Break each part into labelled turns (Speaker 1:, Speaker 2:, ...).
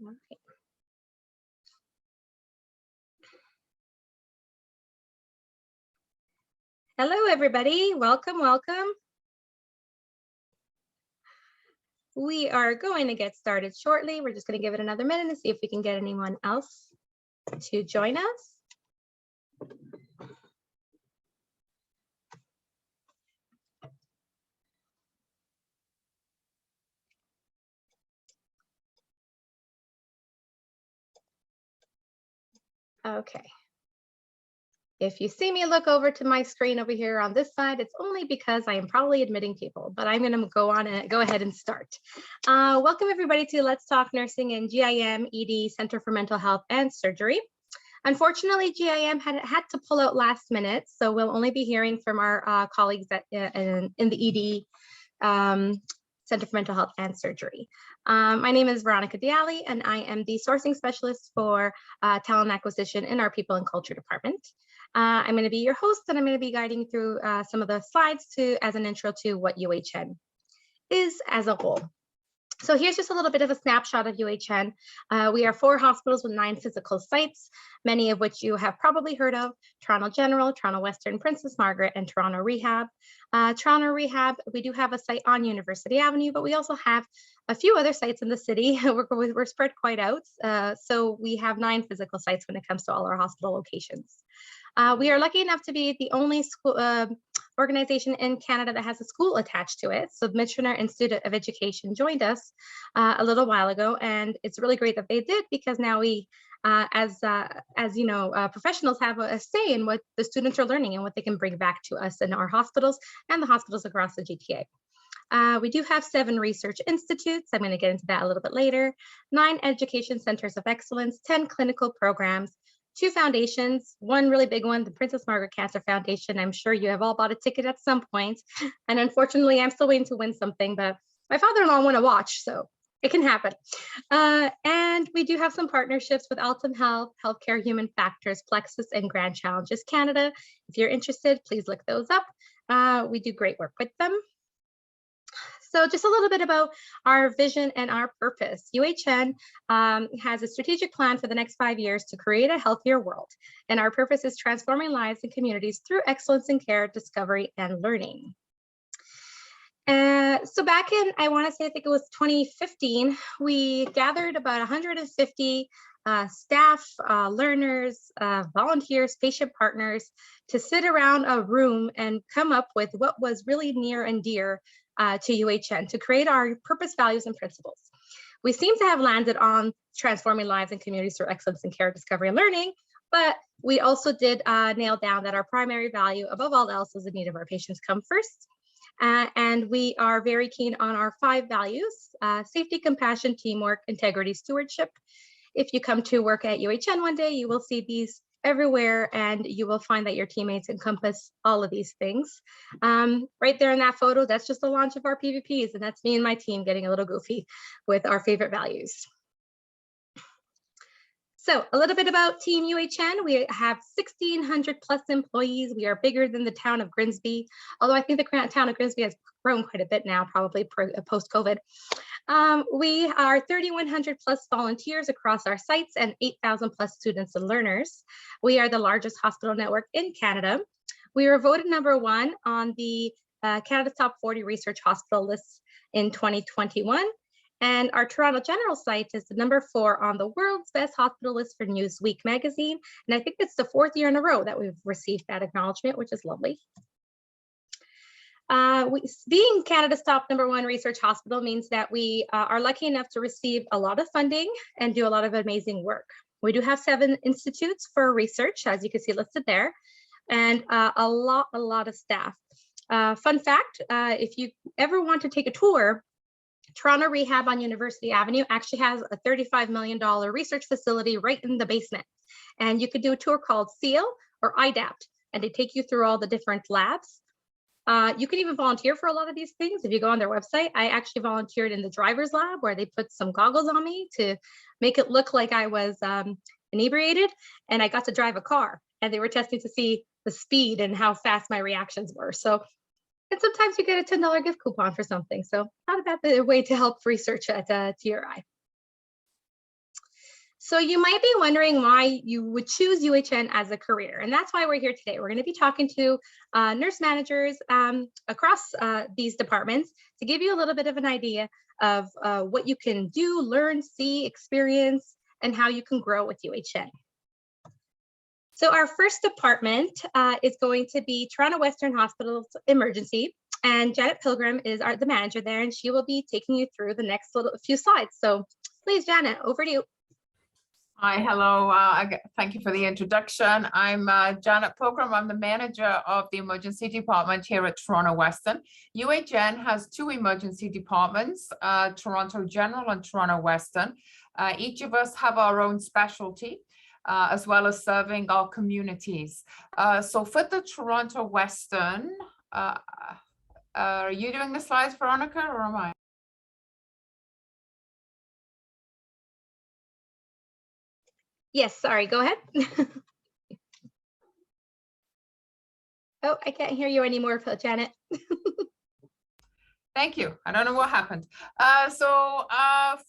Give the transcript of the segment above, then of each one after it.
Speaker 1: Okay. Hello, everybody. Welcome, welcome. We are going to get started shortly. We're just going to give it another minute and see if we can get anyone else to join us. Okay. If you see me look over to my screen over here on this side, it's only because I am probably admitting people, but I'm going to go ahead and start. Welcome everybody to Let's Talk Nursing in GIM ED Center for Mental Health and Surgery. Unfortunately, GIM had to pull out last minute, so we'll only be hearing from our colleagues in the ED Center for Mental Health and Surgery. My name is Veronica Diali, and I am the sourcing specialist for talent acquisition in our People and Culture department. I'm going to be your host, and I'm going to be guiding through some of the slides as an intro to what UHN is as a whole. So here's just a little bit of a snapshot of UHN. We are 4 hospitals with 9 physical sites, many of which you have probably heard of: Toronto General, Toronto Western Princess Margaret, and Toronto Rehab. Toronto Rehab, we do have a site on University Avenue, but we also have a few other sites in the city. We're spread quite out. So we have 9 physical sites when it comes to all our hospital locations. We are lucky enough to be the only school organization in Canada that has a school attached to it. So the Michener Institute of Education joined us a little while ago, and it's really great that they did, because now we, as you know, professionals have a say in what the students are learning and what they can bring back to us in our hospitals and the hospitals across the GTA. We do have 7 research institutes. I'm going to get into that a little bit later. 9 education centers of excellence, 10 clinical programs, 2 foundations, 1 really big one, the Princess Margaret Cancer Foundation. I'm sure you have all bought a ticket at some point. And unfortunately, I'm still waiting to win something, but my father-in-law won a watch, so it can happen. And we do have some partnerships with Altum Health, Healthcare Human Factors, Plexus, and Grand Challenges Canada. If you're interested, please look those up. We do great work with them. So just a little bit about our vision and our purpose. UHN has a strategic plan for the next 5 years to create a healthier world. And our purpose is transforming lives and communities through excellence in care, discovery, and learning. So back in, I want to say, I think it was 2015, we gathered about 150 staff, learners, volunteers, patient partners to sit around a room and come up with what was really near and dear to UHN, to create our purpose, values, and principles. We seem to have landed on transforming lives and communities through excellence in care, discovery, and learning, but we also did nail down that our primary value, above all else, is the need of our patients come first. And we are very keen on our 5 values: safety, compassion, teamwork, integrity, stewardship. If you come to work at UHN one day, you will see these everywhere, and you will find that your teammates encompass all of these things. Right there in that photo, that's just the launch of our PVPs, and that's me and my team getting a little goofy with our favorite values. So a little bit about Team UHN. We have 1,600 plus employees. We are bigger than the town of Grimsby, although I think the town of Grimsby has grown quite a bit now, probably post-COVID. We are 3,100 plus volunteers across our sites and 8,000 plus students and learners. We are the largest hospital network in Canada. We were voted #1 on the Canada's Top 40 Research Hospital list in 2021. And our Toronto General site is the #4 on the world's best hospital list for Newsweek magazine. And I think it's the 4th year in a row that we've received that acknowledgement, which is lovely. Being Canada's top #1 research hospital means that we are lucky enough to receive a lot of funding and do a lot of amazing work. We do have 7 institutes for research, as you can see listed there, and a lot of staff. Fun fact, if you ever want to take a tour, Toronto Rehab on University Avenue actually has a $35 million research facility right in the basement. And you could do a tour called SEAL or IDAPT, and they take you through all the different labs. You can even volunteer for a lot of these things. If you go on their website, I actually volunteered in the driver's lab, where they put some goggles on me to make it look like I was inebriated, and I got to drive a car, and they were testing to see the speed and how fast my reactions were. So, and sometimes you get a $10 gift coupon for something. So not a bad way to help research at TRI. So you might be wondering why you would choose UHN as a career, and that's why we're here today. We're going to be talking to nurse managers across these departments to give you a little bit of an idea of what you can do, learn, see, experience, and how you can grow with UHN. So our first department is going to be Toronto Western Hospital's Emergency, and Janet Pilgrim is the manager there, and she will be taking you through the next few slides. So please, Janet, over to you.
Speaker 2: Hi, hello. Thank you for the introduction. I'm Janet Pilgrim. I'm the manager of the emergency department here at Toronto Western. UHN has two emergency departments, Toronto General and Toronto Western. Each of us have our own specialty, as well as serving our communities. So for the Toronto Western, are you doing the slides, Veronica, or am I?
Speaker 1: Yes, sorry, go ahead. Oh, I can't hear you anymore, Janet.
Speaker 2: Thank you. I don't know what happened.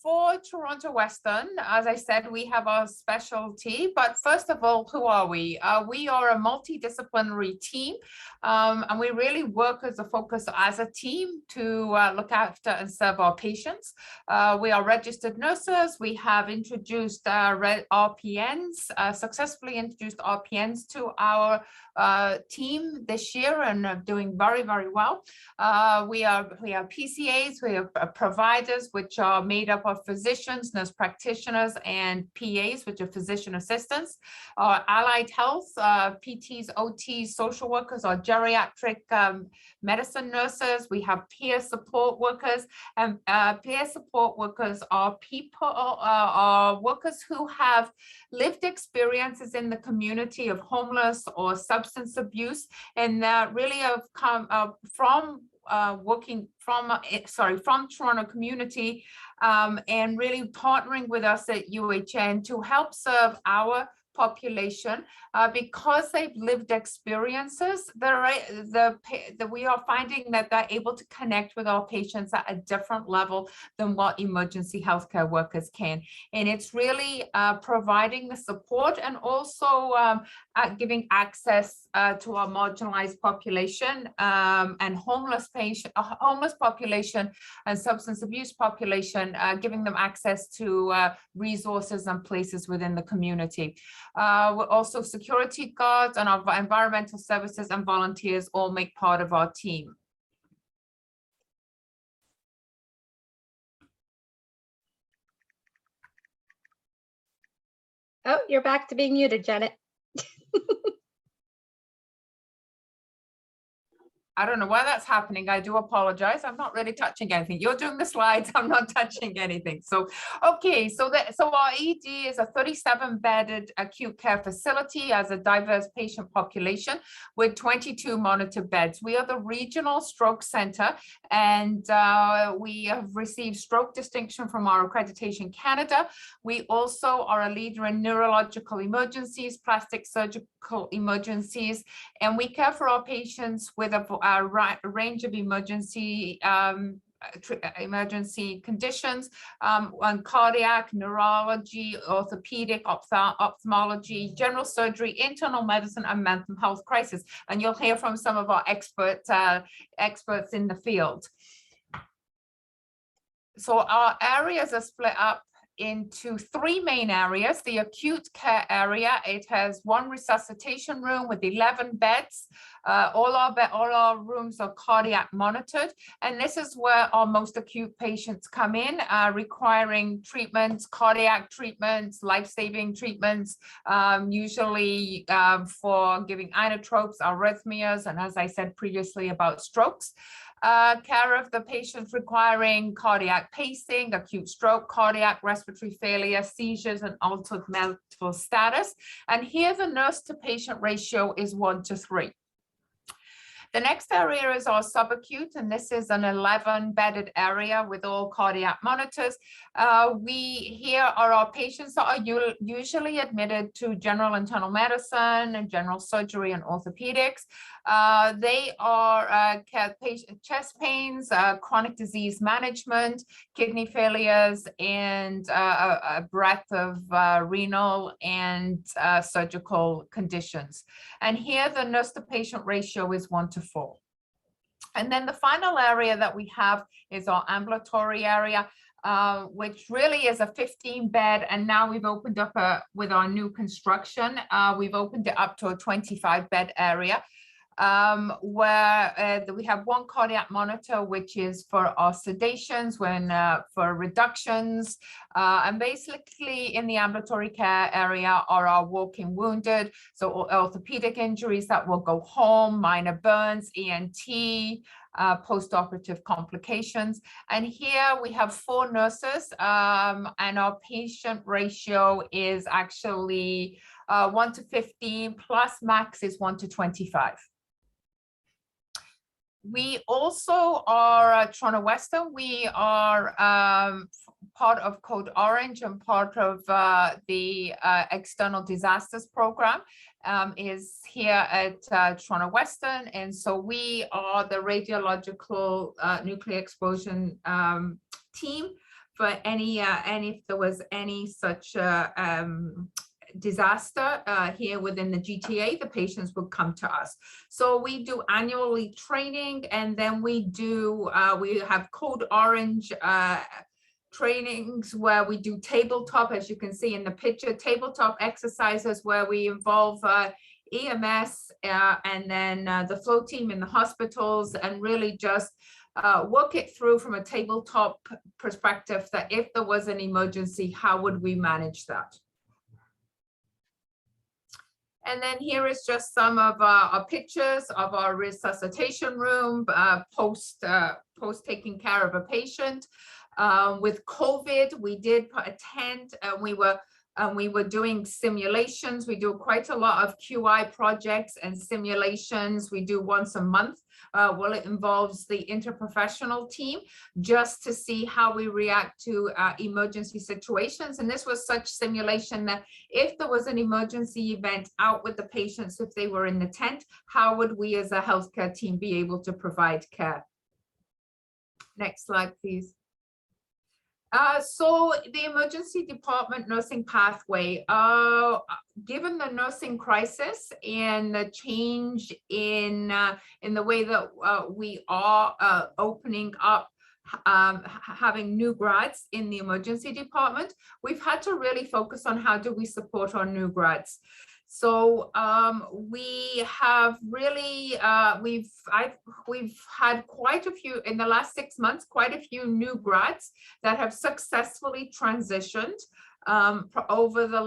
Speaker 2: For Toronto Western, as I said, we have our specialty. But first of all, who are we? We are a multidisciplinary team, and we really work as a team to look after and serve our patients. We are registered nurses. We have introduced RPNs, successfully introduced RPNs to our team this year, and doing very, very well. We have PCAs, we have providers, which are made up of physicians, nurse practitioners, and PAs, which are physician assistants. Our allied health, PTs, OTs, social workers, or geriatric medicine nurses. We have peer support workers, and peer support workers are workers who have lived experiences in the community of homeless or substance abuse, and really have come from from Toronto community, and really partnering with us at UHN to help serve our population, because they've lived experiences. We are finding that they're able to connect with our patients at a different level than what emergency healthcare workers can. And it's really providing the support, and also giving access to our marginalized population, and homeless population and substance abuse population, giving them access to resources and places within the community. We're also security guards, and our environmental services and volunteers all make part of our team.
Speaker 1: Oh, you're back to being muted, Janet.
Speaker 2: I don't know why that's happening. I do apologize. I'm not really touching anything. You're doing the slides. I'm not touching anything. So, okay. So our ED is a 37-bedded acute care facility as a diverse patient population with 22 monitored beds. We are the regional stroke center, and we have received stroke distinction from our accreditation Canada. We also are a leader in neurological emergencies, plastic surgical emergencies, and we care for our patients with a range of emergency conditions, on cardiac, neurology, orthopedic, ophthalmology, general surgery, internal medicine, and mental health crisis. And you'll hear from some of our experts in the field. So our areas are split up into three main areas. The acute care area, it has one resuscitation room with 11 beds. All our rooms are cardiac monitored, and this is where our most acute patients come in, requiring treatments, cardiac treatments, life-saving treatments, usually for giving inotropes, arrhythmias, and as I said previously about strokes. Care of the patients requiring cardiac pacing, acute stroke, cardiac respiratory failure, seizures, and altered mental status. And here the nurse to patient ratio is 1 to 3. The next area is our subacute, and this is an 11-bedded area with all cardiac monitors. Here are our patients that are usually admitted to general internal medicine and general surgery and orthopedics. They are chest pains, chronic disease management, kidney failures, and a breadth of renal and surgical conditions. And here the nurse to patient ratio is 1:4. And then the final area that we have is our ambulatory area, which really is a 15-bed, and now we've opened up with our new construction, we've opened it up to a 25-bed area, where we have one cardiac monitor, which is for our sedations, for reductions, and basically in the ambulatory care area are our walking wounded, so orthopedic injuries that will go home, minor burns, ENT, post-operative complications. And here we have 4 nurses, and our patient ratio is actually 1:15, plus max is 1:25. We also are Toronto Western. We are part of Code Orange and part of the External Disasters Program is here at Toronto Western. And so we are the radiological nuclear explosion team for any if there was any such disaster here within the GTA, the patients would come to us. So we do annually training, and then we have Code Orange trainings where we do tabletop, as you can see in the picture, tabletop exercises where we involve EMS and then the flow team in the hospitals, and really just work it through from a tabletop perspective, that if there was an emergency, how would we manage that? And then here is just some of our pictures of our resuscitation room post taking care of a patient. With COVID, we did attend, and we were doing simulations. We do quite a lot of QI projects and simulations. We do once a month. Well, it involves the interprofessional team just to see how we react to emergency situations. And this was such simulation that if there was an emergency event out with the patients, if they were in the tent, how would we as a healthcare team be able to provide care? Next slide, please. So the emergency department nursing pathway, given the nursing crisis and the change in the way that we are opening up, having new grads in the emergency department, we've had to really focus on how do we support our new grads. So we have really, we've had quite a few, in the last 6 months, quite a few new grads that have successfully transitioned over the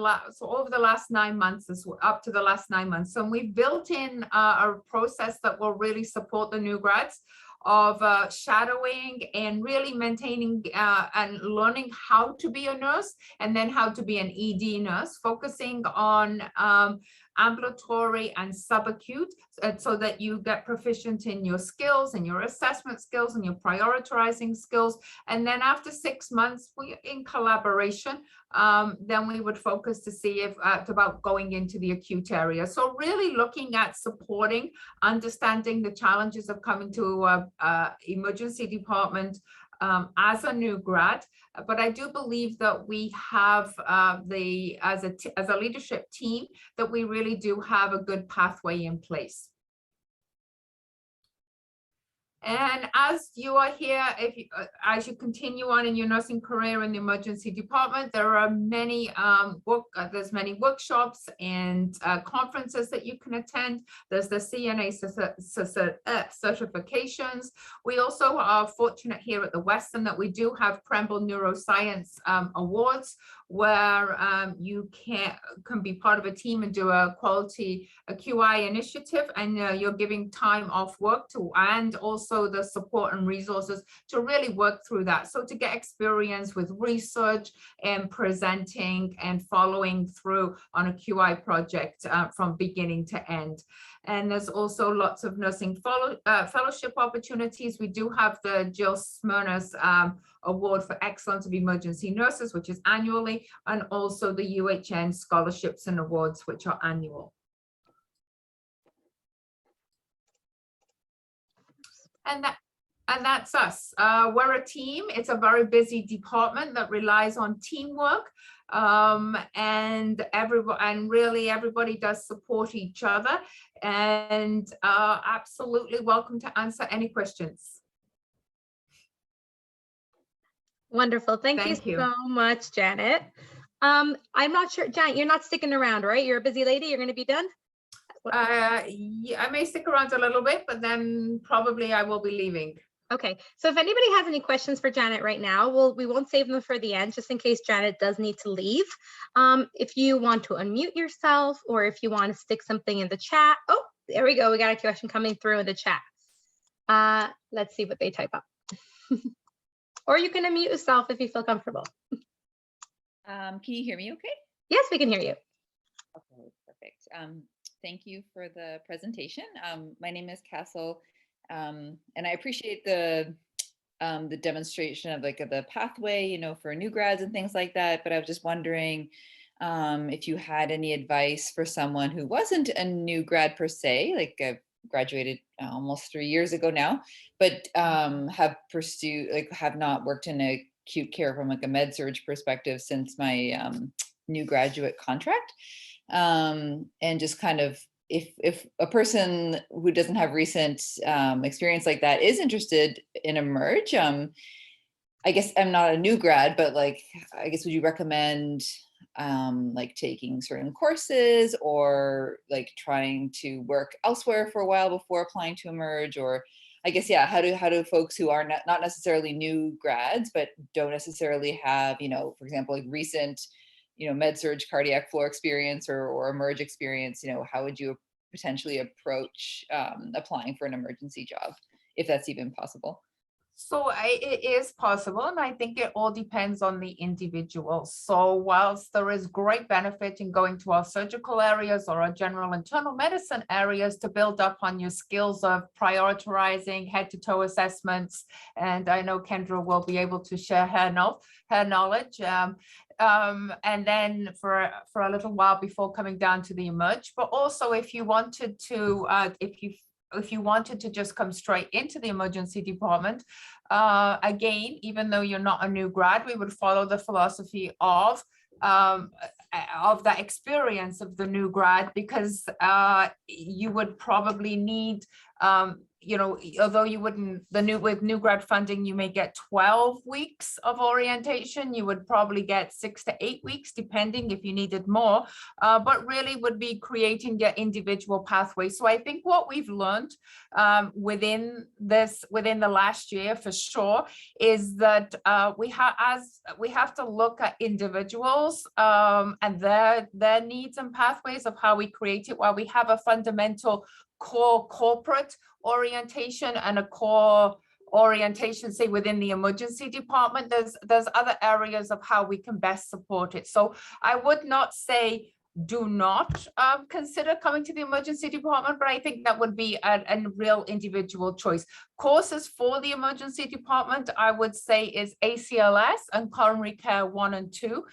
Speaker 2: last 9 months, up to the last 9 months. So we've built in a process that will really support the new grads of shadowing and really maintaining and learning how to be a nurse, and then how to be an ED nurse, focusing on ambulatory and subacute, so that you get proficient in your skills and your assessment skills and your prioritizing skills. And then after 6 months, we, in collaboration, then we would focus to see if about going into the acute area. So really looking at supporting, understanding the challenges of coming to emergency department as a new grad. But I do believe that we have as a leadership team, that we really do have a good pathway in place. And as you are here, as you continue on in your nursing career in the emergency department, there are many there's many workshops and conferences that you can attend. There's the CNA certifications. We also are fortunate here at the Western that we do have Premble Neuroscience Awards, where you can be part of a team and do a QI initiative, and you're giving time off work to, and also also the support and resources to really work through that. So to get experience with research and presenting and following through on a QI project from beginning to end. And there's also lots of nursing fellowship opportunities. We do have the Jill Smyrna's Award for Excellence of Emergency Nurses, which is annually, and also the UHN scholarships and awards, which are annual. And that's us. We're a team. It's a very busy department that relies on teamwork, and really everybody does support each other. And absolutely welcome to answer any questions.
Speaker 1: Wonderful. Thank you so much, Janet. I'm not sure, Janet, you're not sticking around, right? You're a busy lady. You're going to be done?
Speaker 2: Yeah, I may stick around a little bit, but then probably I will be leaving.
Speaker 1: Okay, so if anybody has any questions for Janet right now, we won't save them for the end, just in case Janet does need to leave. If you want to unmute yourself, or if you want to stick something in the chat. Oh, there we go. We got a question coming through in the chat. Let's see what they type up. Or you can unmute yourself if you feel comfortable.
Speaker 3: Can you hear me okay?
Speaker 1: Yes, we can hear you.
Speaker 3: Okay, perfect. Thank you for the presentation. My name is Castle, and I appreciate the demonstration of like the pathway, you know, for new grads and things like that. But I was just wondering if you had any advice for someone who wasn't a new grad per se, like I've graduated almost 3 years ago now, but have not worked in acute care from like a med surg perspective since my new graduate contract. And just kind of, if a person who doesn't have recent experience like that is interested in emerge, I guess I'm not a new grad, but like, I guess, would you recommend like taking certain courses, or like trying to work elsewhere for a while before applying to emerge? Or I guess, yeah, how do folks who are not necessarily new grads, but don't necessarily have, you know, for example, like recent, you know, med surg cardiac floor experience or emerge experience, you know, how would you potentially approach applying for an emergency job, if that's even possible?
Speaker 2: So it is possible, and I think it all depends on the individual. So whilst there is great benefit in going to our surgical areas or our general internal medicine areas to build up on your skills of prioritizing head-to-toe assessments, and I know Kendra will be able to share her knowledge, and then for a little while before coming down to the emerge. But also, if you wanted to, if you wanted to just come straight into the emergency department, again, even though you're not a new grad, we would follow the philosophy of that experience of the new grad, because you would probably need, you know, although you wouldn't, with new grad funding, you may get 12 weeks of orientation, you would probably get 6 to 8 weeks, depending if you needed more, but really would be creating your individual pathway. So I think what we've learned within the last year for sure is that we have to look at individuals and their needs and pathways of how we create it. While we have a fundamental core corporate orientation and a core orientation, say within the emergency department, there's other areas of how we can best support it. So I would not say do not consider coming to the emergency department, but I think that would be a real individual choice. Courses for the emergency department, I would say, is ACLS and coronary care 1 and 2,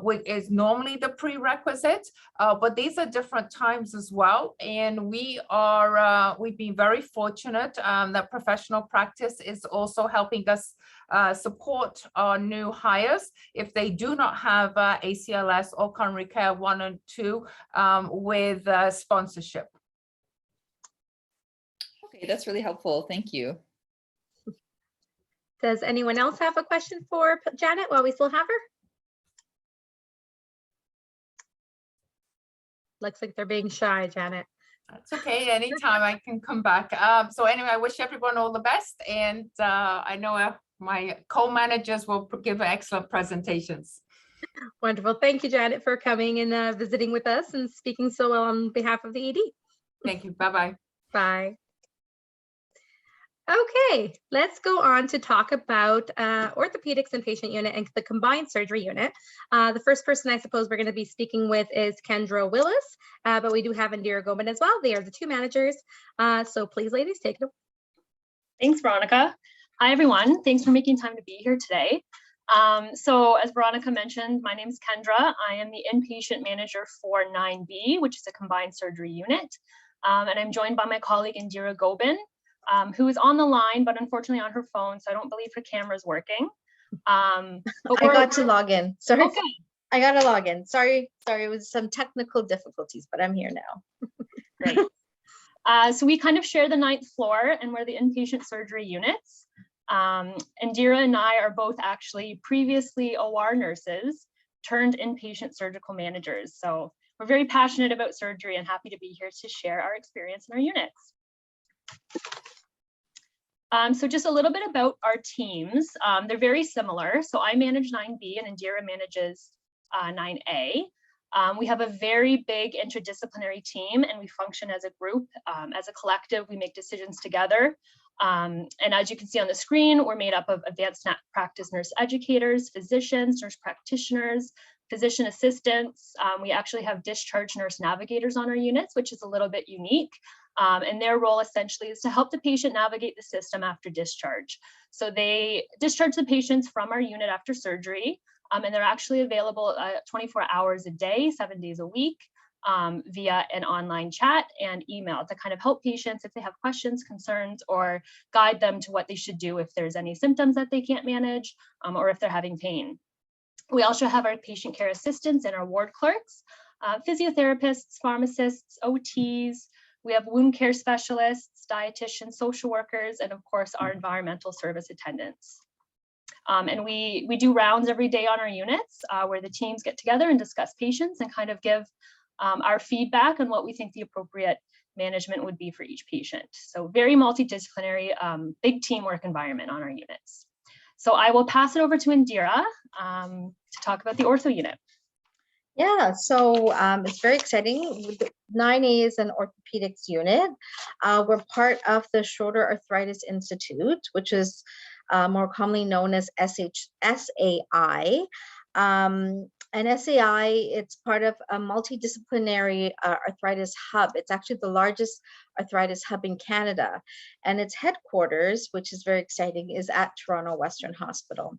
Speaker 2: which is normally the prerequisite, but these are different times as well. And we've been very fortunate that professional practice is also helping us support our new hires if they do not have ACLS or coronary care 1 and 2 with sponsorship.
Speaker 3: Okay, that's really helpful. Thank you.
Speaker 1: Does anyone else have a question for Janet while we still have her? Looks like they're being shy, Janet.
Speaker 2: That's okay. Anytime I can come back. So anyway, I wish everyone all the best. And I know my co-managers will give excellent presentations.
Speaker 1: Wonderful. Thank you, Janet, for coming and visiting with us and speaking so well on behalf of the ED.
Speaker 2: Thank you. Bye-bye.
Speaker 1: Bye. Okay, let's go on to talk about orthopedics inpatient unit and the combined surgery unit. The first person I suppose we're going to be speaking with is Kendra Willis, but we do have Indira Goban as well. They are the two managers. So please, ladies, take it away.
Speaker 4: Thanks, Veronica. Hi, everyone. Thanks for making time to be here today. So as Veronica mentioned, my name is Kendra. I am the inpatient manager for 9B, which is a combined surgery unit. And I'm joined by my colleague Indira Goban, who is on the line, but unfortunately on her phone, so I don't believe her camera is working.
Speaker 1: I got to log in. Sorry.
Speaker 4: Okay.
Speaker 1: I got to log in. Sorry, it was some technical difficulties, but I'm here now.
Speaker 4: Great. So we kind of share the 9th floor, and we're the inpatient surgery units. Indira and I are both actually previously OR nurses turned inpatient surgical managers. So we're very passionate about surgery and happy to be here to share our experience in our units. So just a little bit about our teams. They're very similar. So I manage 9B and Indira manages 9A. We have a very big interdisciplinary team and we function as a group, as a collective. We make decisions together. And as you can see on the screen, we're made up of advanced practice nurse educators, physicians, nurse practitioners, physician assistants. We actually have discharge nurse navigators on our units, which is a little bit unique. And their role essentially is to help the patient navigate the system after discharge. So they discharge the patients from our unit after surgery, and they're actually available 24 hours a day, 7 days a week, via an online chat and email to kind of help patients if they have questions, concerns, or guide them to what they should do if there's any symptoms that they can't manage, or if they're having pain. We also have our patient care assistants and our ward clerks, physiotherapists, pharmacists, OTs. We have wound care specialists, dietitians, social workers, and of course, our environmental service attendants. And we do rounds every day on our units where the teams get together and discuss patients and kind of give our feedback on what we think the appropriate management would be for each patient. So very multidisciplinary, big teamwork environment on our units. So I will pass it over to Indira to talk about the ortho unit.
Speaker 1: Yeah, so it's very exciting. 9A is an orthopedics unit. We're part of the Shoulder Arthritis Institute, which is more commonly known as SAI. And SAI, it's part of a multidisciplinary arthritis hub. It's actually the largest arthritis hub in Canada. And its headquarters, which is very exciting, is at Toronto Western Hospital.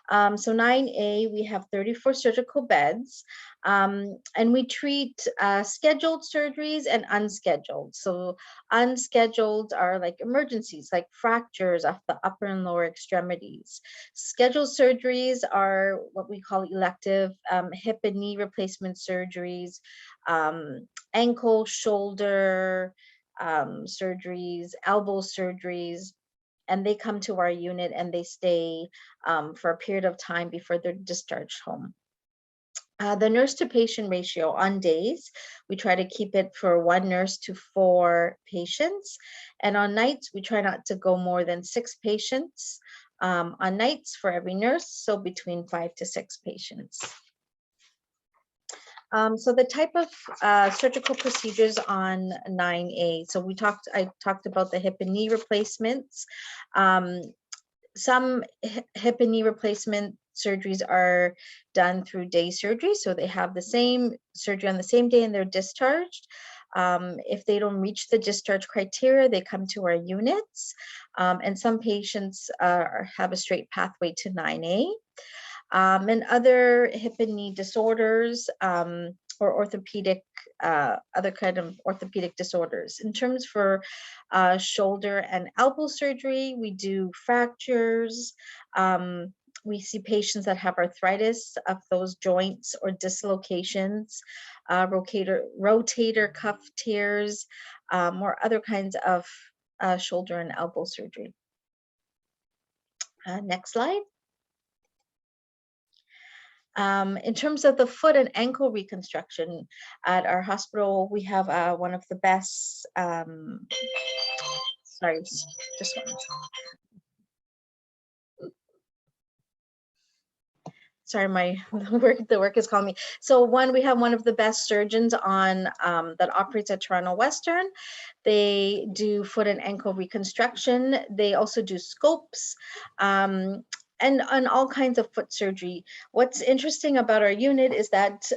Speaker 1: So 9A, we have 34 surgical beds, and we treat scheduled surgeries and unscheduled. So unscheduled are like emergencies, like fractures of the upper and lower extremities. Scheduled surgeries are what we call elective hip and knee replacement surgeries, ankle, shoulder surgeries, elbow surgeries. And they come to our unit and they stay for a period of time before they're discharged home. The nurse to patient ratio on days, we try to keep it for 1 nurse to 4 patients. And on nights, we try not to go more than 6 patients on nights for every nurse, so between 5 to 6 patients. So the type of surgical procedures on 9A. So I talked about the hip and knee replacements. Some hip and knee replacement surgeries are done through day surgery. So they have the same surgery on the same day and they're discharged. If they don't reach the discharge criteria, they come to our units. And some patients have a straight pathway to 9A. And other hip and knee disorders or orthopedic, other kind of orthopedic disorders. In terms for shoulder and elbow surgery, we do fractures. We see patients that have arthritis of those joints or dislocations, rotator cuff tears, or other kinds of shoulder and elbow surgery. Next slide. In terms of the foot and ankle reconstruction at our hospital, we have one of the best, sorry, just one. sorry, the work is calling me. So one, we have one of the best surgeons on that operates at Toronto Western. They do foot and ankle reconstruction. They also do scopes. And all kinds of foot surgery. What's interesting about our unit is that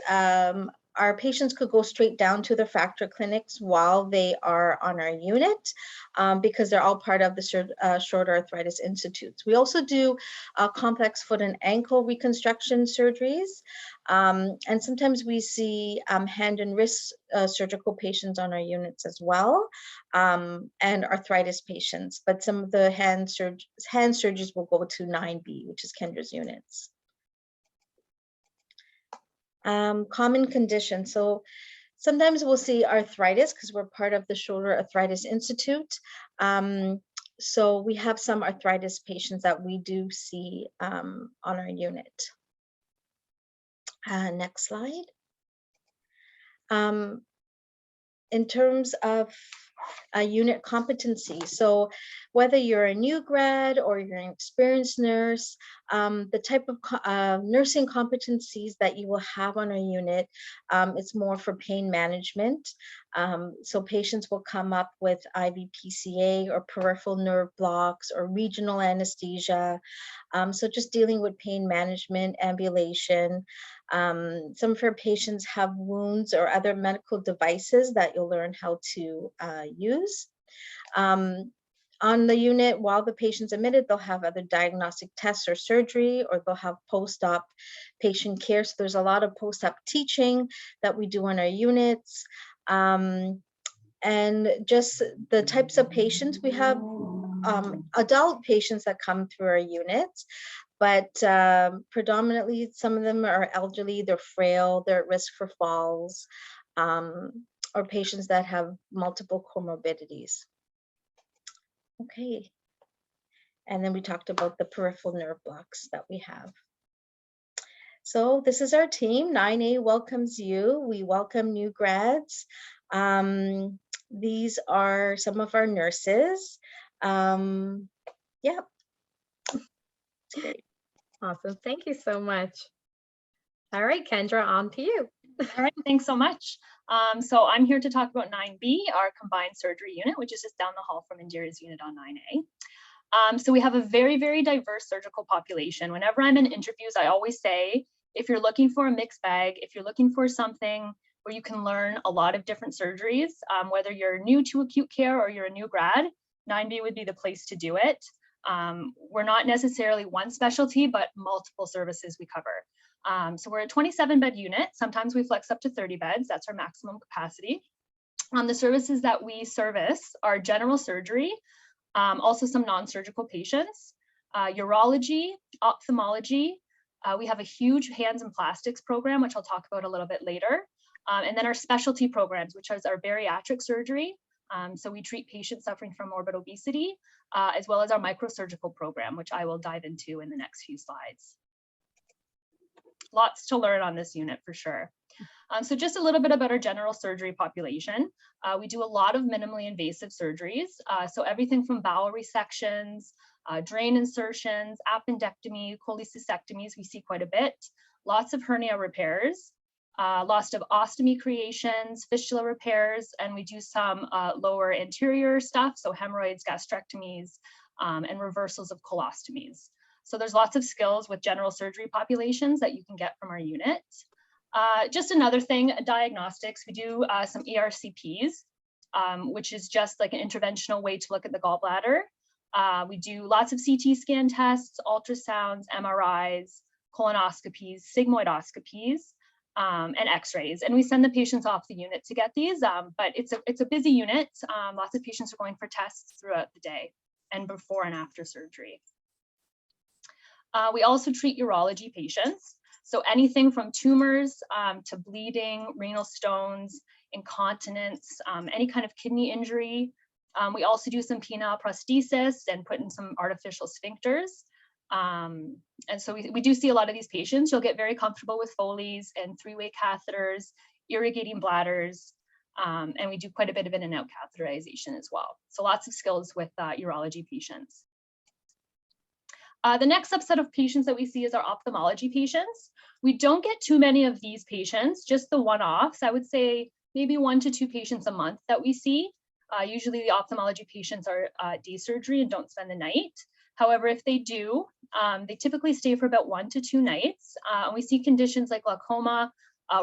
Speaker 1: our patients could go straight down to the fracture clinics while they are on our unit because they're all part of the Shoulder Arthritis Institutes. We also do complex foot and ankle reconstruction surgeries. And sometimes we see hand and wrist surgical patients on our units as well, and arthritis patients. But some of the hand surgeries will go to 9B, which is Kendra's units. Common conditions. So sometimes we'll see arthritis because we're part of the Shoulder Arthritis Institute. So we have some arthritis patients that we do see on our unit. Next slide. In terms of a unit competency, so whether you're a new grad or you're an experienced nurse, the type of nursing competencies that you will have on a unit, it's more for pain management. So patients will come up with IV PCA or peripheral nerve blocks or regional anesthesia. So just dealing with pain management, ambulation. Some of our patients have wounds or other medical devices that you'll learn how to use. On the unit, while the patient's admitted, they'll have other diagnostic tests or surgery, or they'll have post-op patient care. So there's a lot of post-op teaching that we do on our units. And just the types of patients we have, adult patients that come through our units, but predominantly some of them are elderly, they're frail, they're at risk for falls, or patients that have multiple comorbidities. Okay. And then we talked about the peripheral nerve blocks that we have. So this is our team. 9A welcomes you. We welcome new grads. These are some of our nurses. Yeah. Great. Awesome. Thank you so much. All right, Kendra, on to you.
Speaker 4: All right, thanks so much. So I'm here to talk about 9B, our combined surgery unit, which is just down the hall from Indira's unit on 9A. So we have a very, very diverse surgical population. Whenever I'm in interviews, I always say, if you're looking for a mixed bag, if you're looking for something where you can learn a lot of different surgeries, whether you're new to acute care or you're a new grad, 9B would be the place to do it. We're not necessarily one specialty, but multiple services we cover. So we're a 27-bed unit. Sometimes we flex up to 30 beds. That's our maximum capacity. The services that we service are general surgery, also some non-surgical patients, urology, ophthalmology. We have a huge hands and plastics program, which I'll talk about a little bit later. And then our specialty programs, which is our bariatric surgery. So we treat patients suffering from morbid obesity, as well as our microsurgical program, which I will dive into in the next few slides. Lots to learn on this unit for sure. So just a little bit about our general surgery population. We do a lot of minimally invasive surgeries. So everything from bowel resections, drain insertions, appendectomy, cholecystectomies, we see quite a bit. Lots of hernia repairs, lots of ostomy creations, fistula repairs, and we do some lower anterior stuff, so hemorrhoids, gastrectomies, and reversals of colostomies. So there's lots of skills with general surgery populations that you can get from our unit. Just another thing, diagnostics, we do some ERCPs, which is just like an interventional way to look at the gallbladder. We do lots of CT scan tests, ultrasounds, MRIs, colonoscopies, sigmoidoscopies, and x-rays. And we send the patients off the unit to get these, but it's a busy unit. Lots of patients are going for tests throughout the day and before and after surgery. We also treat urology patients. So anything from tumors to bleeding, renal stones, incontinence, any kind of kidney injury. We also do some penile prosthesis and put in some artificial sphincters. And so we do see a lot of these patients. You'll get very comfortable with Foley's and three-way catheters, irrigating bladders, and we do quite a bit of in and out catheterization as well. So lots of skills with urology patients. The next subset of patients that we see is our ophthalmology patients. We don't get too many of these patients, just the one-offs. I would say maybe 1 to 2 patients a month that we see. Usually the ophthalmology patients are day surgery and don't spend the night. However, if they do, they typically stay for about 1 to 2 nights. And we see conditions like glaucoma,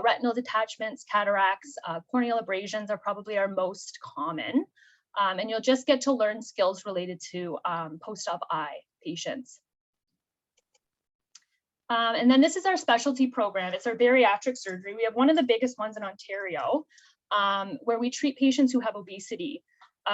Speaker 4: retinal detachments, cataracts, corneal abrasions are probably our most common. And you'll just get to learn skills related to post-op eye patients. And then this is our specialty program. It's our bariatric surgery. We have one of the biggest ones in Ontario, where we treat patients who have obesity.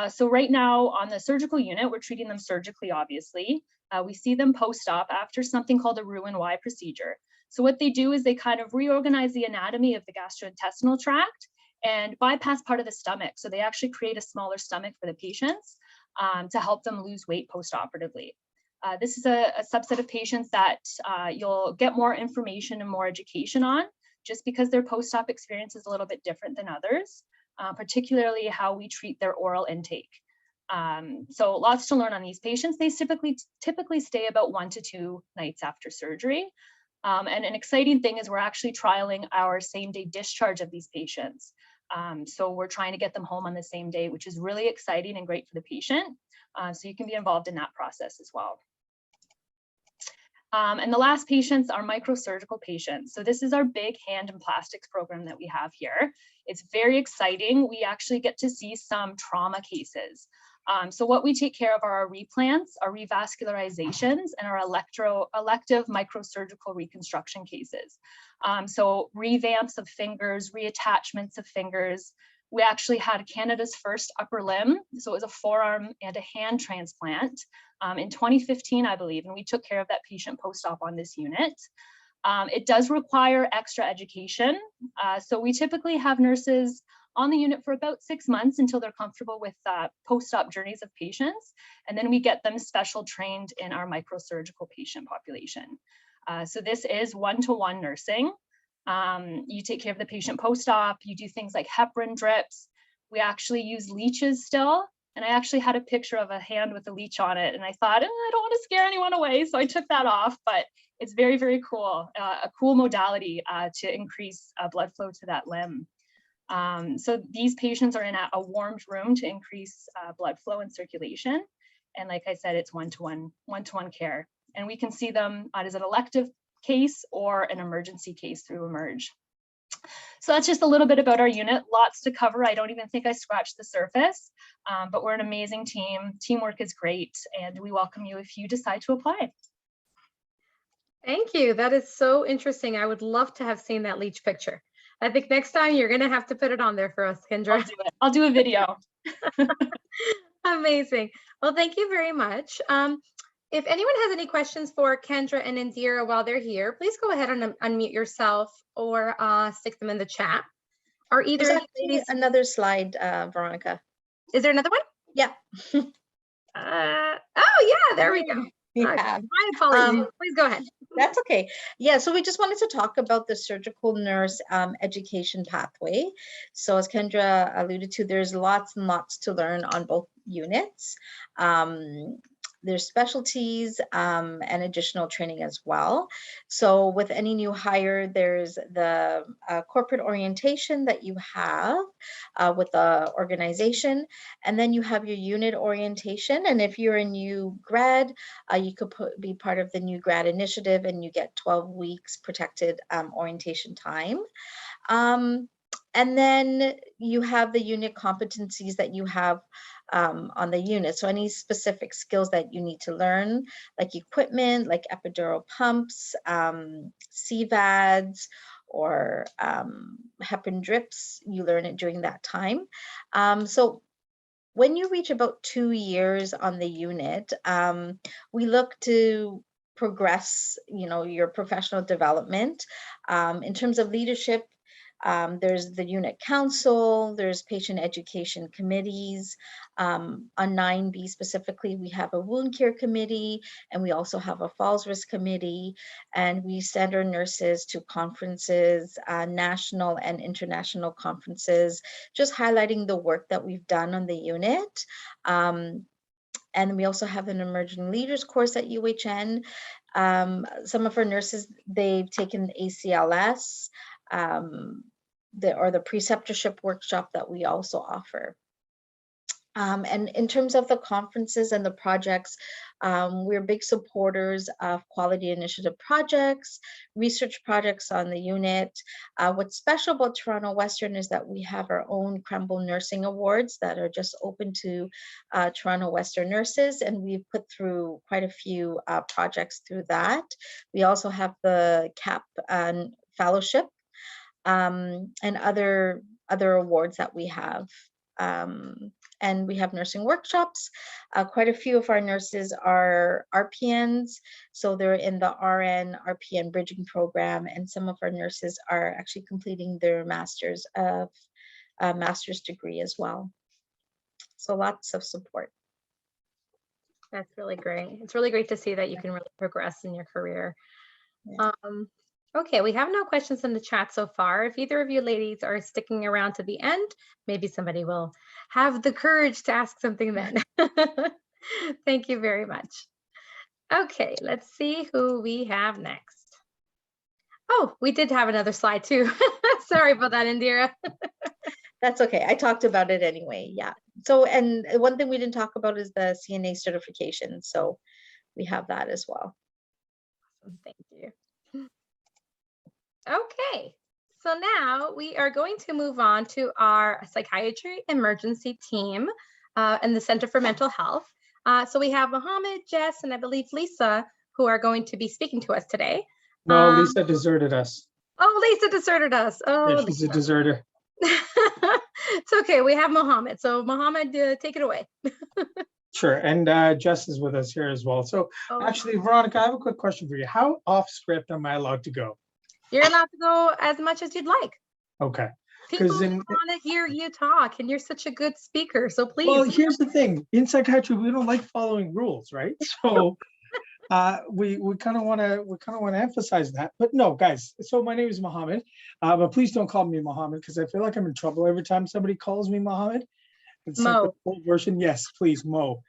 Speaker 4: So right now on the surgical unit, we're treating them surgically, obviously. We see them post-op after something called a Roux-en-Y procedure. So what they do is they kind of reorganize the anatomy of the gastrointestinal tract and bypass part of the stomach. So they actually create a smaller stomach for the patients to help them lose weight post-operatively. This is a subset of patients that you'll get more information and more education on, just because their post-op experience is a little bit different than others, particularly how we treat their oral intake. So lots to learn on these patients. They typically stay about 1 to 2 nights after surgery. And an exciting thing is we're actually trialing our same-day discharge of these patients. So we're trying to get them home on the same day, which is really exciting and great for the patient. So you can be involved in that process as well. And the last patients are microsurgical patients. So this is our big hand and plastics program that we have here. It's very exciting. We actually get to see some trauma cases. So what we take care of are our replants, our revascularizations, and our elective microsurgical reconstruction cases. So revamps of fingers, reattachments of fingers. We actually had Canada's first upper limb. So it was a forearm and a hand transplant in 2015, I believe, and we took care of that patient post-op on this unit. It does require extra education. So we typically have nurses on the unit for about 6 months until they're comfortable with post-op journeys of patients. And then we get them special trained in our microsurgical patient population. So this is one-to-one nursing. You take care of the patient post-op, you do things like heparin drips. We actually use leeches still. And I actually had a picture of a hand with a leech on it. And I thought, I don't want to scare anyone away. So I took that off, but it's very, very cool. A cool modality to increase blood flow to that limb. So these patients are in a warmed room to increase blood flow and circulation. And like I said, it's one-to-one care. And we can see them as an elective case or an emergency case through Emerge. So that's just a little bit about our unit. Lots to cover. I don't even think I scratched the surface, but we're an amazing team. Teamwork is great, and we welcome you if you decide to apply.
Speaker 1: Thank you. That is so interesting. I would love to have seen that leech picture. I think next time you're going to have to put it on there for us, Kendra.
Speaker 4: I'll do it. I'll do a video.
Speaker 1: Amazing. Well, thank you very much. If anyone has any questions for Kendra and Indira while they're here, please go ahead and unmute yourself or stick them in the chat. Or either
Speaker 5: There's actually another slide, Veronica.
Speaker 1: Is there another one?
Speaker 5: Yeah.
Speaker 1: Oh yeah, there we go.
Speaker 5: Yeah.
Speaker 1: My apologies. Please go ahead.
Speaker 5: That's okay. Yeah, so we just wanted to talk about the surgical nurse education pathway. So as Kendra alluded to, there's lots and lots to learn on both units. There's specialties and additional training as well. So with any new hire, there's the corporate orientation that you have with the organization, and then you have your unit orientation. And if you're a new grad, you could be part of the new Grad Initiative, and you get 12 weeks protected orientation time. And then you have the unit competencies that you have on the unit. So any specific skills that you need to learn, like equipment, like epidural pumps, CVADs, or heparin drips, you learn it during that time. So when you reach about 2 years on the unit, we look to progress, your professional development. In terms of leadership, there's the unit council, there's patient education committees. On 9B specifically, we have a wound care committee, and we also have a falls risk committee, and we send our nurses to conferences, national and international conferences, just highlighting the work that we've done on the unit. And we also have an emerging leaders course at UHN. Some of our nurses, they've taken ACLS, or the preceptorship workshop that we also offer. And in terms of the conferences and the projects, we're big supporters of quality initiative projects, research projects on the unit. What's special about Toronto Western is that we have our own Crumble Nursing Awards that are just open to Toronto Western nurses, and we've put through quite a few projects through that. We also have the CAP Fellowship and other awards that we have. And we have nursing workshops. Quite a few of our nurses are RPNs, so they're in the RN-RPN bridging program, and some of our nurses are actually completing their master's degree as well. So lots of support.
Speaker 1: That's really great. It's really great to see that you can really progress in your career.
Speaker 5: Yeah.
Speaker 1: Okay, we have no questions in the chat so far. If either of you ladies are sticking around to the end, maybe somebody will have the courage to ask something then. Thank you very much. Okay, let's see who we have next. Oh, we did have another slide too. Sorry about that, Indira.
Speaker 5: That's okay. I talked about it anyway. Yeah. So, and one thing we didn't talk about is the CNA certification. So we have that as well.
Speaker 1: Thank you. Okay, so now we are going to move on to our psychiatry emergency team and the Center for Mental Health. So we have Mohammed, Jess, and I believe Lisa, who are going to be speaking to us today.
Speaker 6: No, Lisa deserted us.
Speaker 1: Oh, Lisa deserted us. Oh,
Speaker 6: Yeah, she's a deserter.
Speaker 1: It's okay. We have Mohammed. So Mohammed, take it away.
Speaker 6: Sure, and Jess is with us here as well. So actually, Veronica, I have a quick question for you. How off script am I allowed to go?
Speaker 1: You're allowed to go as much as you'd like.
Speaker 6: Okay.
Speaker 1: People want to hear you talk, and you're such a good speaker. So please.
Speaker 6: Well, here's the thing. In psychiatry, we don't like following rules, right? So we kind of want to emphasize that. But no, guys. So my name is Mohammed, but please don't call me Mohammed because I feel like I'm in trouble every time somebody calls me Mohammed. It's like the full version. Yes, please, Mo,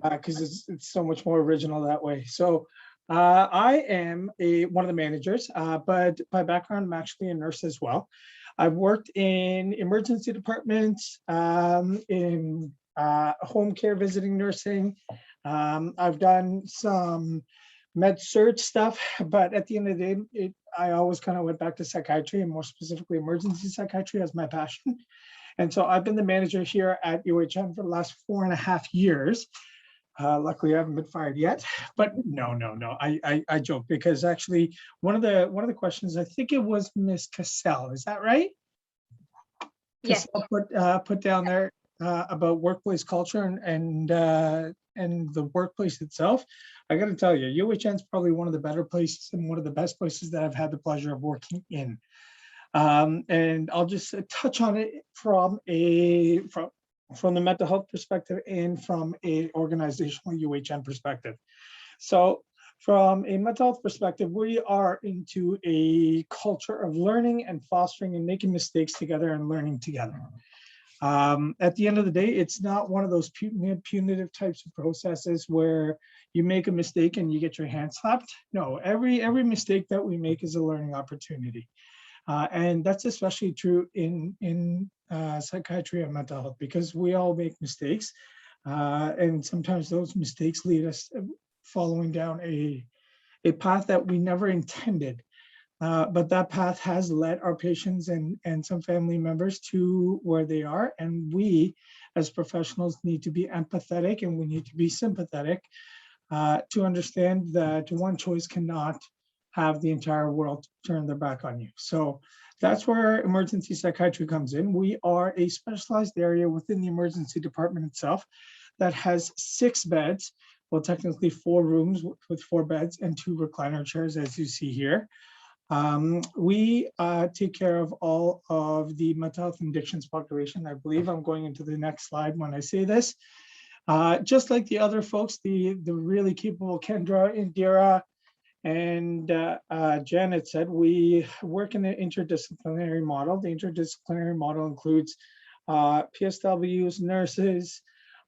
Speaker 6: because it's so much more original that way. So. I am one of the managers, but by background, I'm actually a nurse as well. I've worked in emergency departments, in home care visiting nursing. I've done some med surg stuff, but at the end of the day, I always kind of went back to psychiatry and more specifically emergency psychiatry as my passion. And so I've been the manager here at UHN for the last 4.5 years. Luckily, I haven't been fired yet, but no. I joke because actually one of the questions, I think it was Miss Cassell, is that right?
Speaker 1: Yes.
Speaker 6: Cassell put down there about workplace culture and the workplace itself. I got to tell you, UHN is probably one of the better places and one of the best places that I've had the pleasure of working in. And I'll just touch on it from the mental health perspective and from a organizational UHN perspective. So from a mental health perspective, we are into a culture of learning and fostering and making mistakes together and learning together. At the end of the day, it's not one of those punitive types of processes where you make a mistake and you get your hand slapped. No, every mistake that we make is a learning opportunity. And that's especially true in psychiatry and mental health because we all make mistakes. And sometimes those mistakes lead us following down a path that we never intended. But that path has led our patients and some family members to where they are. And we as professionals need to be empathetic and we need to be sympathetic to understand that one choice cannot have the entire world turn their back on you. So that's where emergency psychiatry comes in. We are a specialized area within the emergency department itself that has 6 beds, well, technically 4 rooms with 4 beds and 2 recliner chairs, as you see here. We take care of all of the mental health and addictions population. I believe I'm going into the next slide when I say this. Just like the other folks, the really capable Kendra, Indira, and Janet said, we work in an interdisciplinary model. The interdisciplinary model includes PSWs, nurses,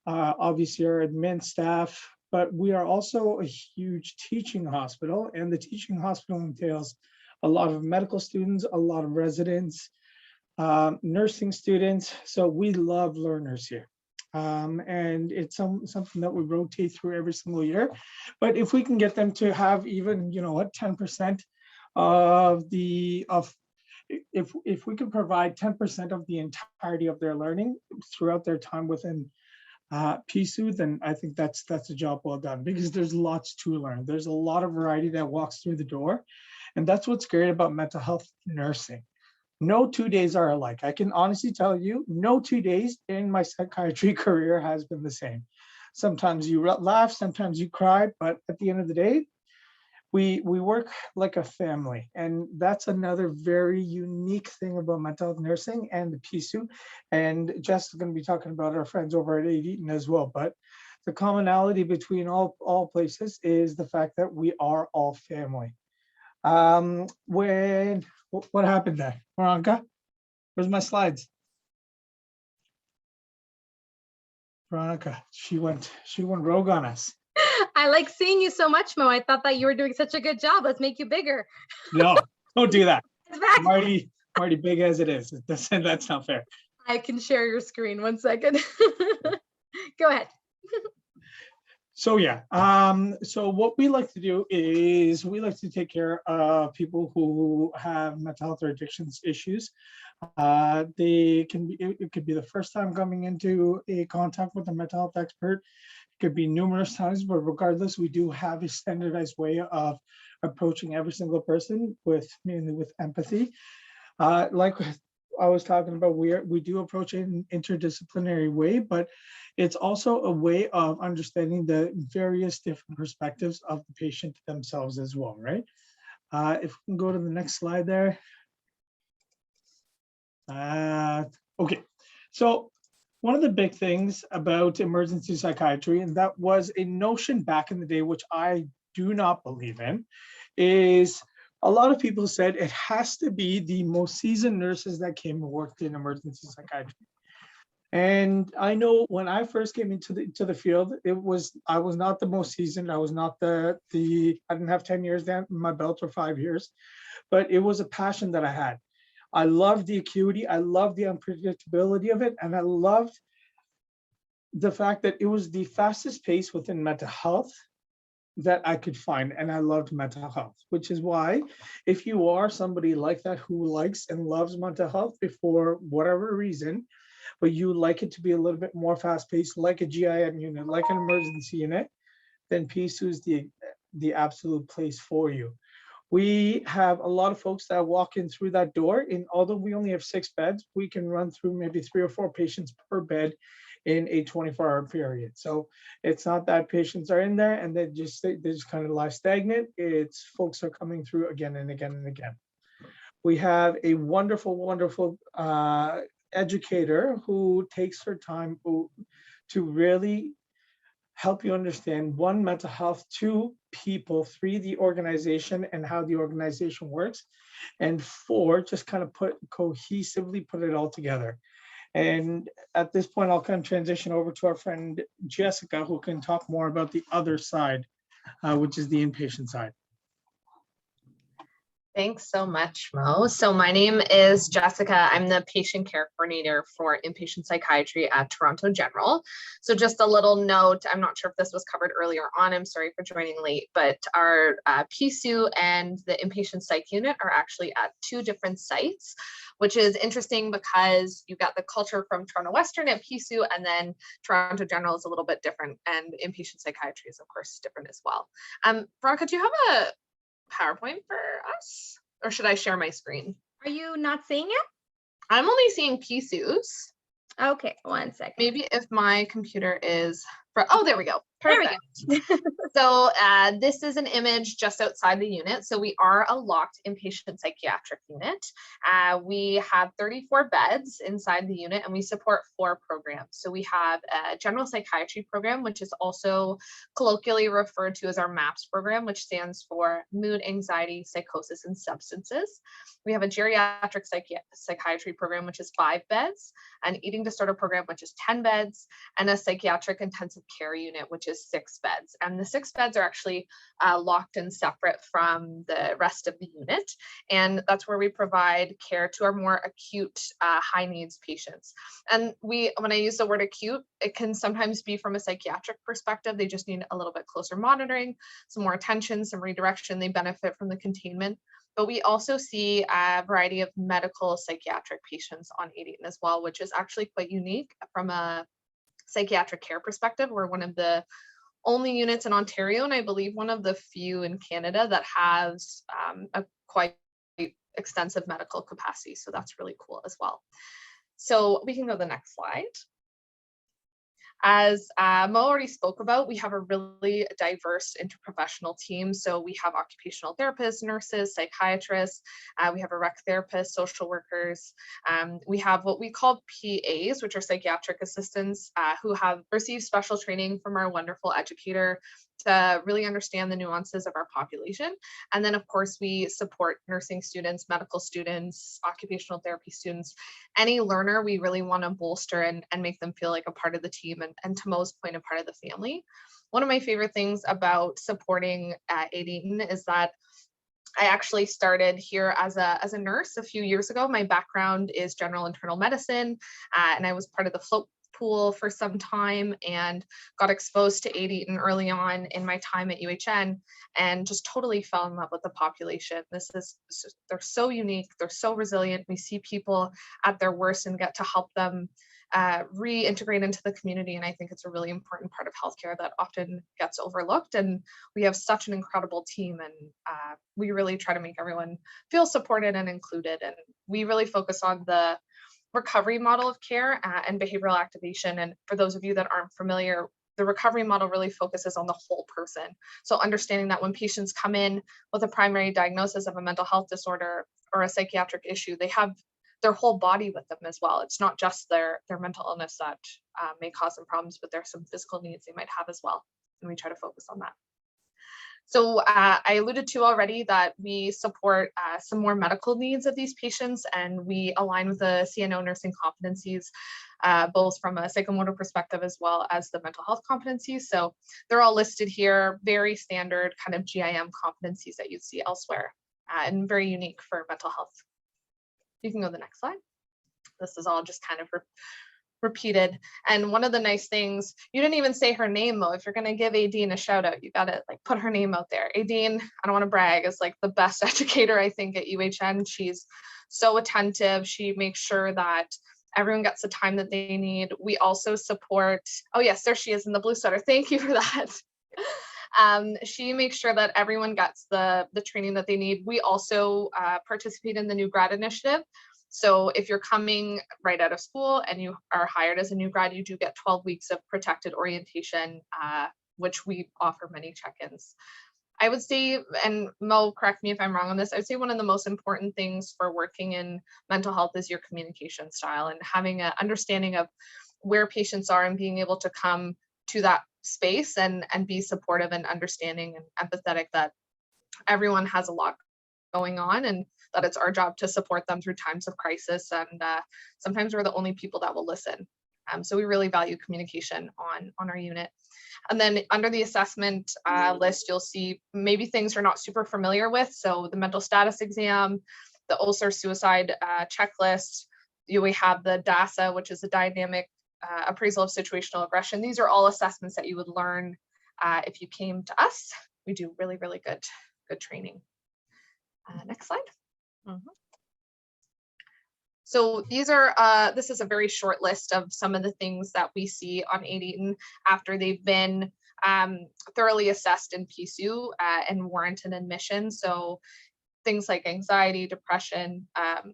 Speaker 6: obviously our admin staff, but we are also a huge teaching hospital, and the teaching hospital entails a lot of medical students, a lot of residents, nursing students. So we love learners here. And it's something that we rotate through every single year. But if we can get them to have even, 10% of if we can provide 10% of the entirety of their learning throughout their time within PSU, then I think that's a job well done, because there's lots to learn. There's a lot of variety that walks through the door. And that's what's great about mental health nursing. No 2 days are alike. I can honestly tell you, no 2 days in my psychiatry career has been the same. Sometimes you laugh, sometimes you cry, but at the end of the day, we work like a family. And that's another very unique thing about mental health nursing and the PSU. And Jess is going to be talking about our friends over at Eaton as well. But the commonality between all places is the fact that we are all family. What happened there? Veronica, where's my slides? Veronica, she went rogue on us.
Speaker 1: I like seeing you so much, Mo. I thought that you were doing such a good job. Let's make you bigger.
Speaker 6: No, don't do that.
Speaker 1: It's back.
Speaker 6: I'm already big as it is. That's not fair.
Speaker 1: I can share your screen 1 second. Go ahead.
Speaker 6: So yeah, so what we like to do is we like to take care of people who have mental health or addictions issues. It could be the first time coming into a contact with a mental health expert. It could be numerous times, but regardless, we do have a standardized way of approaching every single person mainly with empathy. Like I was talking about, we do approach it in an interdisciplinary way, but it's also a way of understanding the various different perspectives of the patient themselves as well, right? If we can go to the next slide there. Okay, so one of the big things about emergency psychiatry, and that was a notion back in the day, which I do not believe in, is a lot of people said it has to be the most seasoned nurses that came and worked in emergency psychiatry. And I know when I first came into the field, I was not the most seasoned. I was not I didn't have 10 years down my belt or 5 years, but it was a passion that I had. I loved the acuity. I loved the unpredictability of it. And I loved the fact that it was the fastest pace within mental health that I could find. And I loved mental health, which is why if you are somebody like that who likes and loves mental health for whatever reason, but you like it to be a little bit more fast paced, like a GIN unit, like an emergency unit, then PSU is the absolute place for you. We have a lot of folks that walk in through that door, and although we only have 6 beds, we can run through maybe 3 or 4 patients per bed in a 24-hour period. So it's not that patients are in there and they just kind of lie stagnant. It's folks are coming through again and again and again. We have a wonderful, wonderful educator who takes her time to really help you understand 1, mental health, 2, people, 3, the organization and how the organization works, and 4, just kind of cohesively put it all together. And at this point, I'll kind of transition over to our friend Jessica, who can talk more about the other side, which is the inpatient side.
Speaker 7: Thanks so much, Mo. So my name is Jessica. I'm the patient care coordinator for inpatient psychiatry at Toronto General. So just a little note, I'm not sure if this was covered earlier on, I'm sorry for joining late, but our PSU and the inpatient psych unit are actually at 2 different sites, which is interesting because you've got the culture from Toronto Western at PSU, and then Toronto General is a little bit different, and inpatient psychiatry is of course different as well. Veronica, do you have a PowerPoint for us, or should I share my screen?
Speaker 1: Are you not seeing it?
Speaker 7: I'm only seeing PSUs.
Speaker 1: Okay, 1 second.
Speaker 7: Maybe if my computer is oh, there we go.
Speaker 1: There we
Speaker 7: Perfect. So this is an image just outside the unit. So we are a locked inpatient psychiatric unit. We have 34 beds inside the unit and we support 4 programs. So we have a general psychiatry program, which is also colloquially referred to as our MAPS program, which stands for mood, anxiety, psychosis, and substances. We have a geriatric psychiatry program, which is 5 beds, an eating disorder program, which is 10 beds, and a psychiatric intensive care unit, which is 6 beds. And the 6 beds are actually locked and separate from the rest of the unit. And that's where we provide care to our more acute high needs patients. And when I use the word acute, it can sometimes be from a psychiatric perspective. They just need a little bit closer monitoring, some more attention, some redirection. They benefit from the containment. But we also see a variety of medical psychiatric patients on 818 as well, which is actually quite unique from a psychiatric care perspective. We're one of the only units in Ontario, and I believe one of the few in Canada that has a quite extensive medical capacity. So that's really cool as well. So we can go to the next slide. As Mo already spoke about, we have a really diverse interprofessional team. So we have occupational therapists, nurses, psychiatrists, we have a rec therapist, social workers. We have what we call PAs, which are psychiatric assistants, who have received special training from our wonderful educator to really understand the nuances of our population. And then of course we support nursing students, medical students, occupational therapy students, any learner we really want to bolster and make them feel like a part of the team and to Mo's point, a part of the family. One of my favorite things about supporting 818 is that I actually started here as a nurse a few years ago. My background is general internal medicine, and I was part of the float pool for some time and got exposed to 818 early on in my time at UHN and just totally fell in love with the population. They're so unique, they're so resilient. We see people at their worst and get to help them reintegrate into the community. And I think it's a really important part of healthcare that often gets overlooked. And we have such an incredible team, and we really try to make everyone feel supported and included. And we really focus on the recovery model of care and behavioral activation. And for those of you that aren't familiar, the recovery model really focuses on the whole person. So understanding that when patients come in with a primary diagnosis of a mental health disorder or a psychiatric issue, they have their whole body with them as well. It's not just their mental illness that may cause them problems, but there's some physical needs they might have as well. And we try to focus on that. So I alluded to already that we support some more medical needs of these patients, and we align with the CNO nursing competencies, both from a psychomotor perspective as well as the mental health competencies. So they're all listed here, very standard kind of GIM competencies that you'd see elsewhere, and very unique for mental health. You can go to the next slide. This is all just kind of repeated. And one of the nice things, you didn't even say her name, Mo. If you're going to give Aideen a shout out, you got to like put her name out there. Aideen, I don't want to brag, is like the best educator I think at UHN. She's so attentive. She makes sure that everyone gets the time that they need. We also support, oh yes, there she is in the blue sweater. Thank you for that. She makes sure that everyone gets the training that they need. We also participate in the new Grad Initiative. So if you're coming right out of school and you are hired as a new grad, you do get 12 weeks of protected orientation, which we offer many check-ins. I would say, and Mo, correct me if I'm wrong on this, I would say one of the most important things for working in mental health is your communication style and having an understanding of where patients are and being able to come to that space and be supportive and understanding and empathetic that everyone has a lot going on and that it's our job to support them through times of crisis. And sometimes we're the only people that will listen. So we really value communication on our unit. And then under the assessment list, you'll see maybe things you're not super familiar with. So the mental status exam, the ulcer suicide checklist, we have the DASA, which is a dynamic appraisal of situational aggression. These are all assessments that you would learn if you came to us. We do really, really good training. Next slide. So these are, this is a very short list of some of the things that we see on 818 after they've been thoroughly assessed in PSU and warrant an admission. So things like anxiety, depression,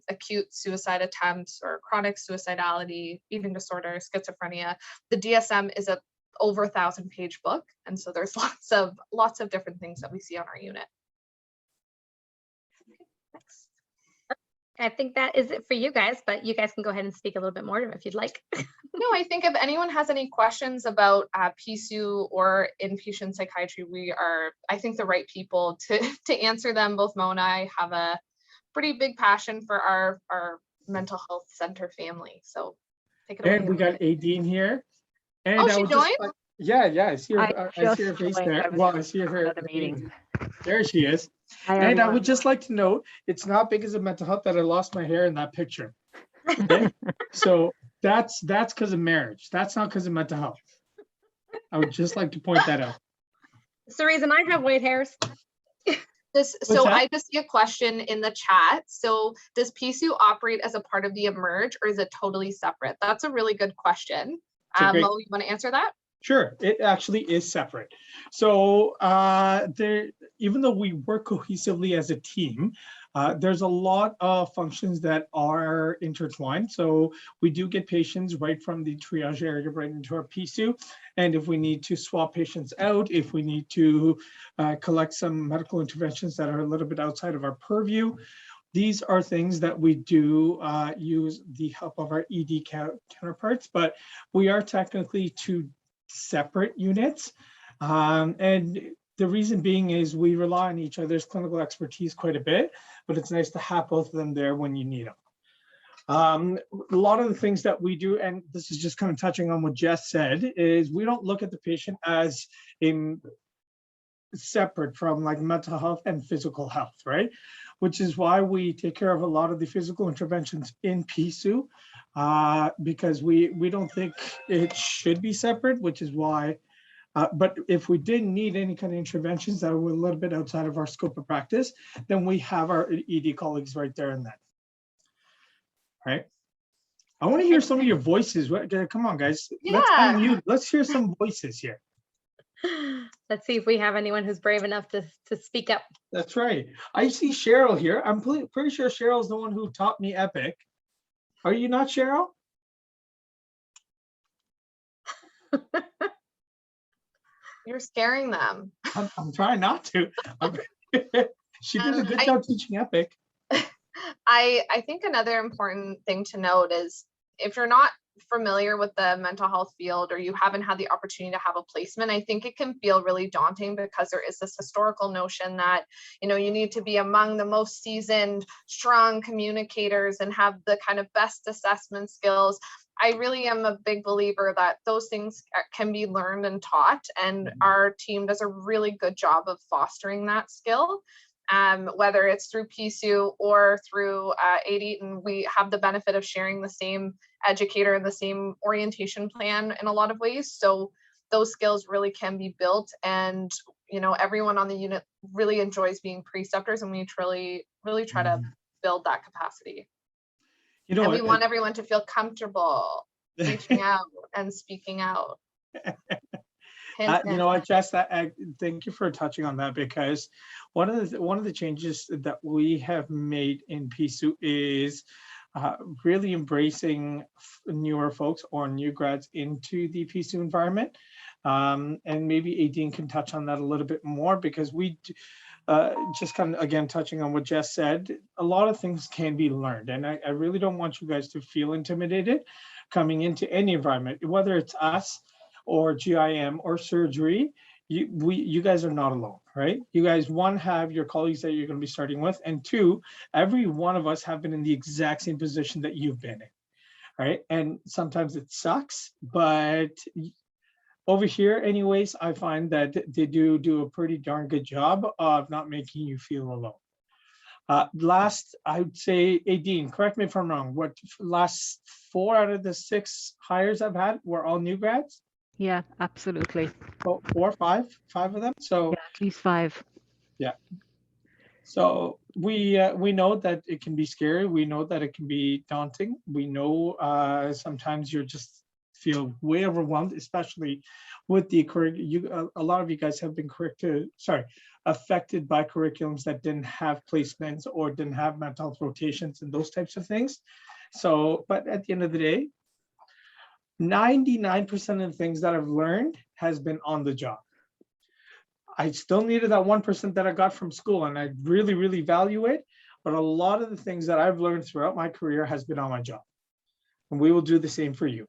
Speaker 7: acute suicide attempts or chronic suicidality, eating disorder, schizophrenia. The DSM is a over 1,000-page book. And so there's lots of different things that we see on our unit. Next.
Speaker 1: I think that is it for you guys, but you guys can go ahead and speak a little bit more if you'd like.
Speaker 7: No, I think if anyone has any questions about PSU or inpatient psychiatry, we are, I think, the right people to answer them. Both Mo and I have a pretty big passion for our mental health center family. So take it away.
Speaker 6: And we got Aideen here. And
Speaker 7: Oh,
Speaker 6: I
Speaker 7: she
Speaker 6: would just
Speaker 7: joined?
Speaker 6: like- yeah, I see her, I see her face there. Well, I see her.
Speaker 8: Meeting.
Speaker 6: There she is.
Speaker 8: Hi,
Speaker 6: And I
Speaker 8: everyone.
Speaker 6: would just like to note, it's not because of mental health that I lost my hair in that picture. Okay? So that's because of marriage. That's not because of mental health. I would just like to point that out.
Speaker 1: It's the reason I have white hairs.
Speaker 7: So
Speaker 6: that?
Speaker 7: I just see a question in the chat. So does PSU operate as a part of the emerge, or is it totally separate? That's a really good question.
Speaker 6: It's a great-
Speaker 7: Mo, you want to answer that?
Speaker 6: Sure, it actually is separate. So even though we work cohesively as a team, there's a lot of functions that are intertwined. So we do get patients right from the triage area right into our PSU. And if we need to swap patients out, if we need to collect some medical interventions that are a little bit outside of our purview, these are things that we do use the help of our ED counterparts, but we are technically two separate units. And the reason being is we rely on each other's clinical expertise quite a bit, but it's nice to have both of them there when you need them. A lot of the things that we do, and this is just kind of touching on what Jess said, is we don't look at the patient as separate from like mental health and physical health, right? Which is why we take care of a lot of the physical interventions in PSU, because we don't think it should be separate, which is why, but if we didn't need any kind of interventions that were a little bit outside of our scope of practice, then we have our ED colleagues right there and then. Right? I want to hear some of your voices. Come on, guys. Let's
Speaker 7: Yeah.
Speaker 6: unmute. Let's hear some voices here.
Speaker 1: Let's see if we have anyone who's brave enough to speak up.
Speaker 6: That's right. I see Cheryl here. I'm pretty sure Cheryl's the one who taught me Epic. Are you not, Cheryl?
Speaker 7: You're scaring them.
Speaker 6: I'm trying not to. She did a good job teaching Epic.
Speaker 7: I think another important thing to note is if you're not familiar with the mental health field or you haven't had the opportunity to have a placement, I think it can feel really daunting because there is this historical notion that, you know, you need to be among the most seasoned, strong communicators and have the kind of best assessment skills. I really am a big believer that those things can be learned and taught, and our team does a really good job of fostering that skill. Whether it's through PSU or through AD, and we have the benefit of sharing the same educator and the same orientation plan in a lot of ways. So those skills really can be built, and you know, everyone on the unit really enjoys being preceptors, and we really try to build that capacity.
Speaker 6: You know,
Speaker 7: and we want everyone to feel comfortable reaching out and speaking out.
Speaker 6: You know what, Jess, thank you for touching on that, because one of the changes that we have made in PSU is really embracing newer folks or new grads into the PSU environment. And maybe Aideen can touch on that a little bit more, because we just kind of, again, touching on what Jess said, a lot of things can be learned. And I really don't want you guys to feel intimidated coming into any environment, whether it's us or GIM or surgery. You guys are not alone, right? You guys, one, have your colleagues that you're going to be starting with, and two, every one of us have been in the exact same position that you've been in, right? And sometimes it sucks, but over here anyways, I find that they do a pretty darn good job of not making you feel alone. Last, I would say, Aideen, correct me if I'm wrong, what last 4 out of the 6 hires I've had were all new grads?
Speaker 8: Yeah, absolutely.
Speaker 6: 4 or 5 of them. So
Speaker 8: Yeah, at least 5.
Speaker 6: yeah. So we know that it can be scary. We know that it can be daunting. We know sometimes you just feel way overwhelmed, especially with the a lot of you guys have been affected by curriculums that didn't have placements or didn't have mental health rotations and those types of things. So, but at the end of the day, 99% of the things that I've learned has been on the job. I still needed that 1% that I got from school, and I really, really value it. But a lot of the things that I've learned throughout my career has been on my job. And we will do the same for you.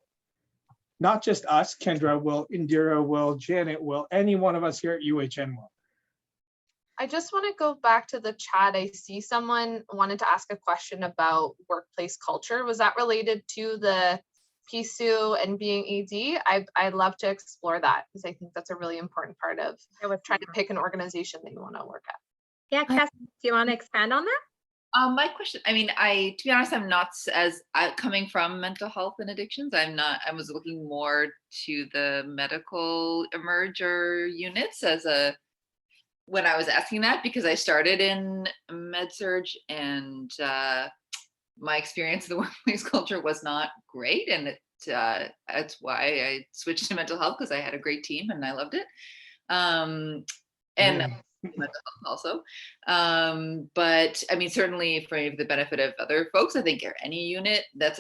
Speaker 6: Not just us, Kendra will, Indira will, Janet will, any one of us here at UHN will.
Speaker 7: I just want to go back to the chat. I see someone wanted to ask a question about workplace culture. Was that related to the PSU and being ED? I'd love to explore that because I think that's a really important part of trying to pick an organization that you want to work at.
Speaker 1: Yeah, Cass, do you want to expand on that?
Speaker 3: My question, I mean, to be honest, I'm not as coming from mental health and addictions. I was looking more to the medical emerger units when I was asking that, because I started in med-surg and my experience in the workplace culture was not great. And that's why I switched to mental health, because I had a great team and I loved it. Mental health also. But I mean, certainly for the benefit of other folks, I think any unit, that's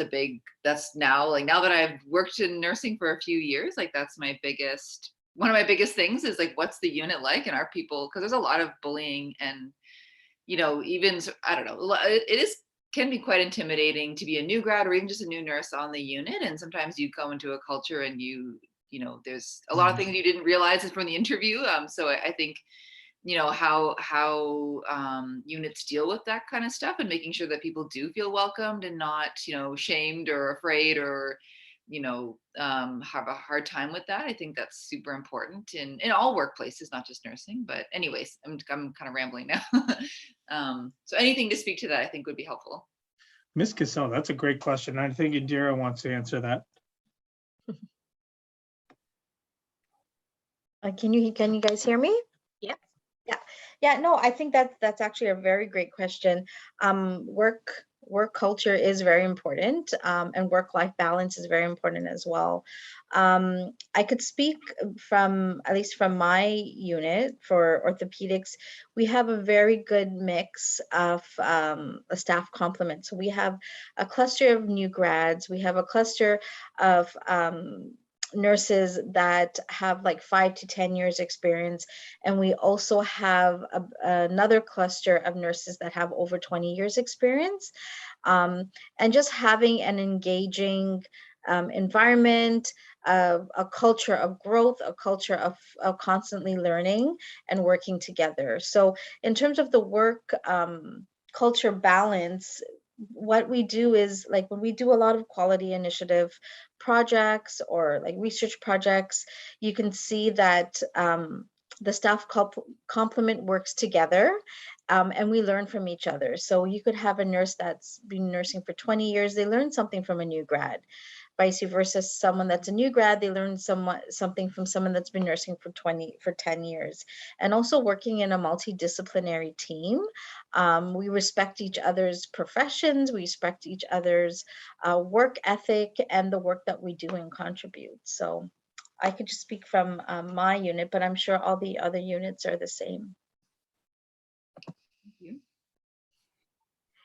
Speaker 3: now that I've worked in nursing for a few years, like that's one of my biggest things is like, what's the unit like, and are people, because there's a lot of bullying and, even, I don't know, can be quite intimidating to be a new grad or even just a new nurse on the unit. And sometimes you go into a culture and there's a lot of things you didn't realize from the interview. So I think, how units deal with that kind of stuff and making sure that people do feel welcomed and not, shamed or afraid or, have a hard time with that. I think that's super important in all workplaces, not just nursing. But anyways, I'm kind of rambling now. So anything to speak to that I think would be helpful.
Speaker 6: Ms. Cassell, that's a great question. I think Indira wants to answer that.
Speaker 5: Can you guys hear me?
Speaker 1: Yeah.
Speaker 5: Yeah, no, I think that's actually a very great question. Work culture is very important, and work-life balance is very important as well. I could speak at least from my unit for orthopedics, we have a very good mix of a staff complement. So we have a cluster of new grads, we have a cluster of nurses that have like 5 to 10 years experience, and we also have another cluster of nurses that have over 20 years experience, and just having an engaging environment, a culture of growth, a culture of constantly learning and working together. So in terms of the work culture balance, what we do is, like, when we do a lot of quality initiative projects or like research projects, you can see that the staff complement works together, and we learn from each other. So you could have a nurse that's been nursing for 20 years, they learn something from a new grad. Vice versa, someone that's a new grad, they learn something from someone that's been nursing for 10 years. And also working in a multidisciplinary team, we respect each other's professions, we respect each other's work ethic and the work that we do and contribute. So I could just speak from my unit, but I'm sure all the other units are the same.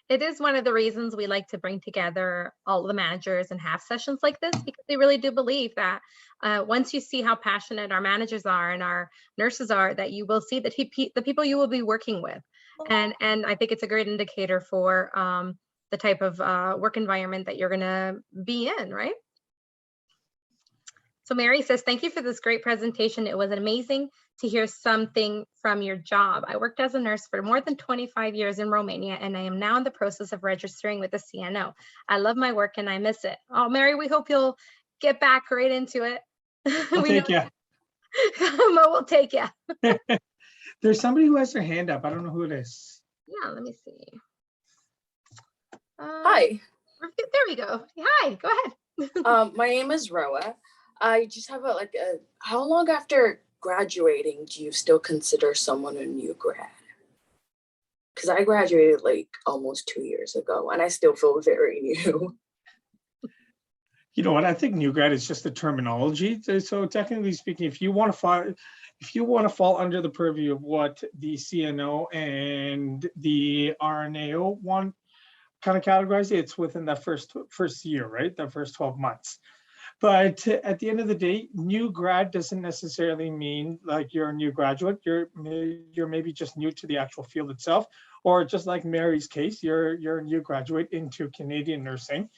Speaker 1: It is one of the reasons we like to bring together all the managers and have sessions like this, because they really do believe that once you see how passionate our managers are and our nurses are, that you will see that the people you will be working with. And I think it's a great indicator for the type of work environment that you're going to be in, right? So Mary says, thank you for this great presentation. It was amazing to hear something from your job. I worked as a nurse for more than 25 years in Romania, and I am now in the process of registering with the CNO. I love my work and I miss it. Oh, Mary, we hope you'll get back right into it.
Speaker 6: We'll take you.
Speaker 1: We'll take you.
Speaker 6: There's somebody who has their hand up. I don't know who it is.
Speaker 1: Yeah, let me see.
Speaker 9: Hi.
Speaker 1: There we go. Hi, go ahead.
Speaker 9: My name is Roa. I just have how long after graduating do you still consider someone a new grad? Because I graduated like almost 2 years ago and I still feel very new.
Speaker 6: You know what? I think new grad is just the terminology. So technically speaking, if you want to fall under the purview of what the CNO and the RNAO want kind of categorize, it's within that first year, right? The first 12 months. But at the end of the day, new grad doesn't necessarily mean like you're a new graduate. You're maybe just new to the actual field itself, or just like Mary's case, you're a new graduate into Canadian nursing,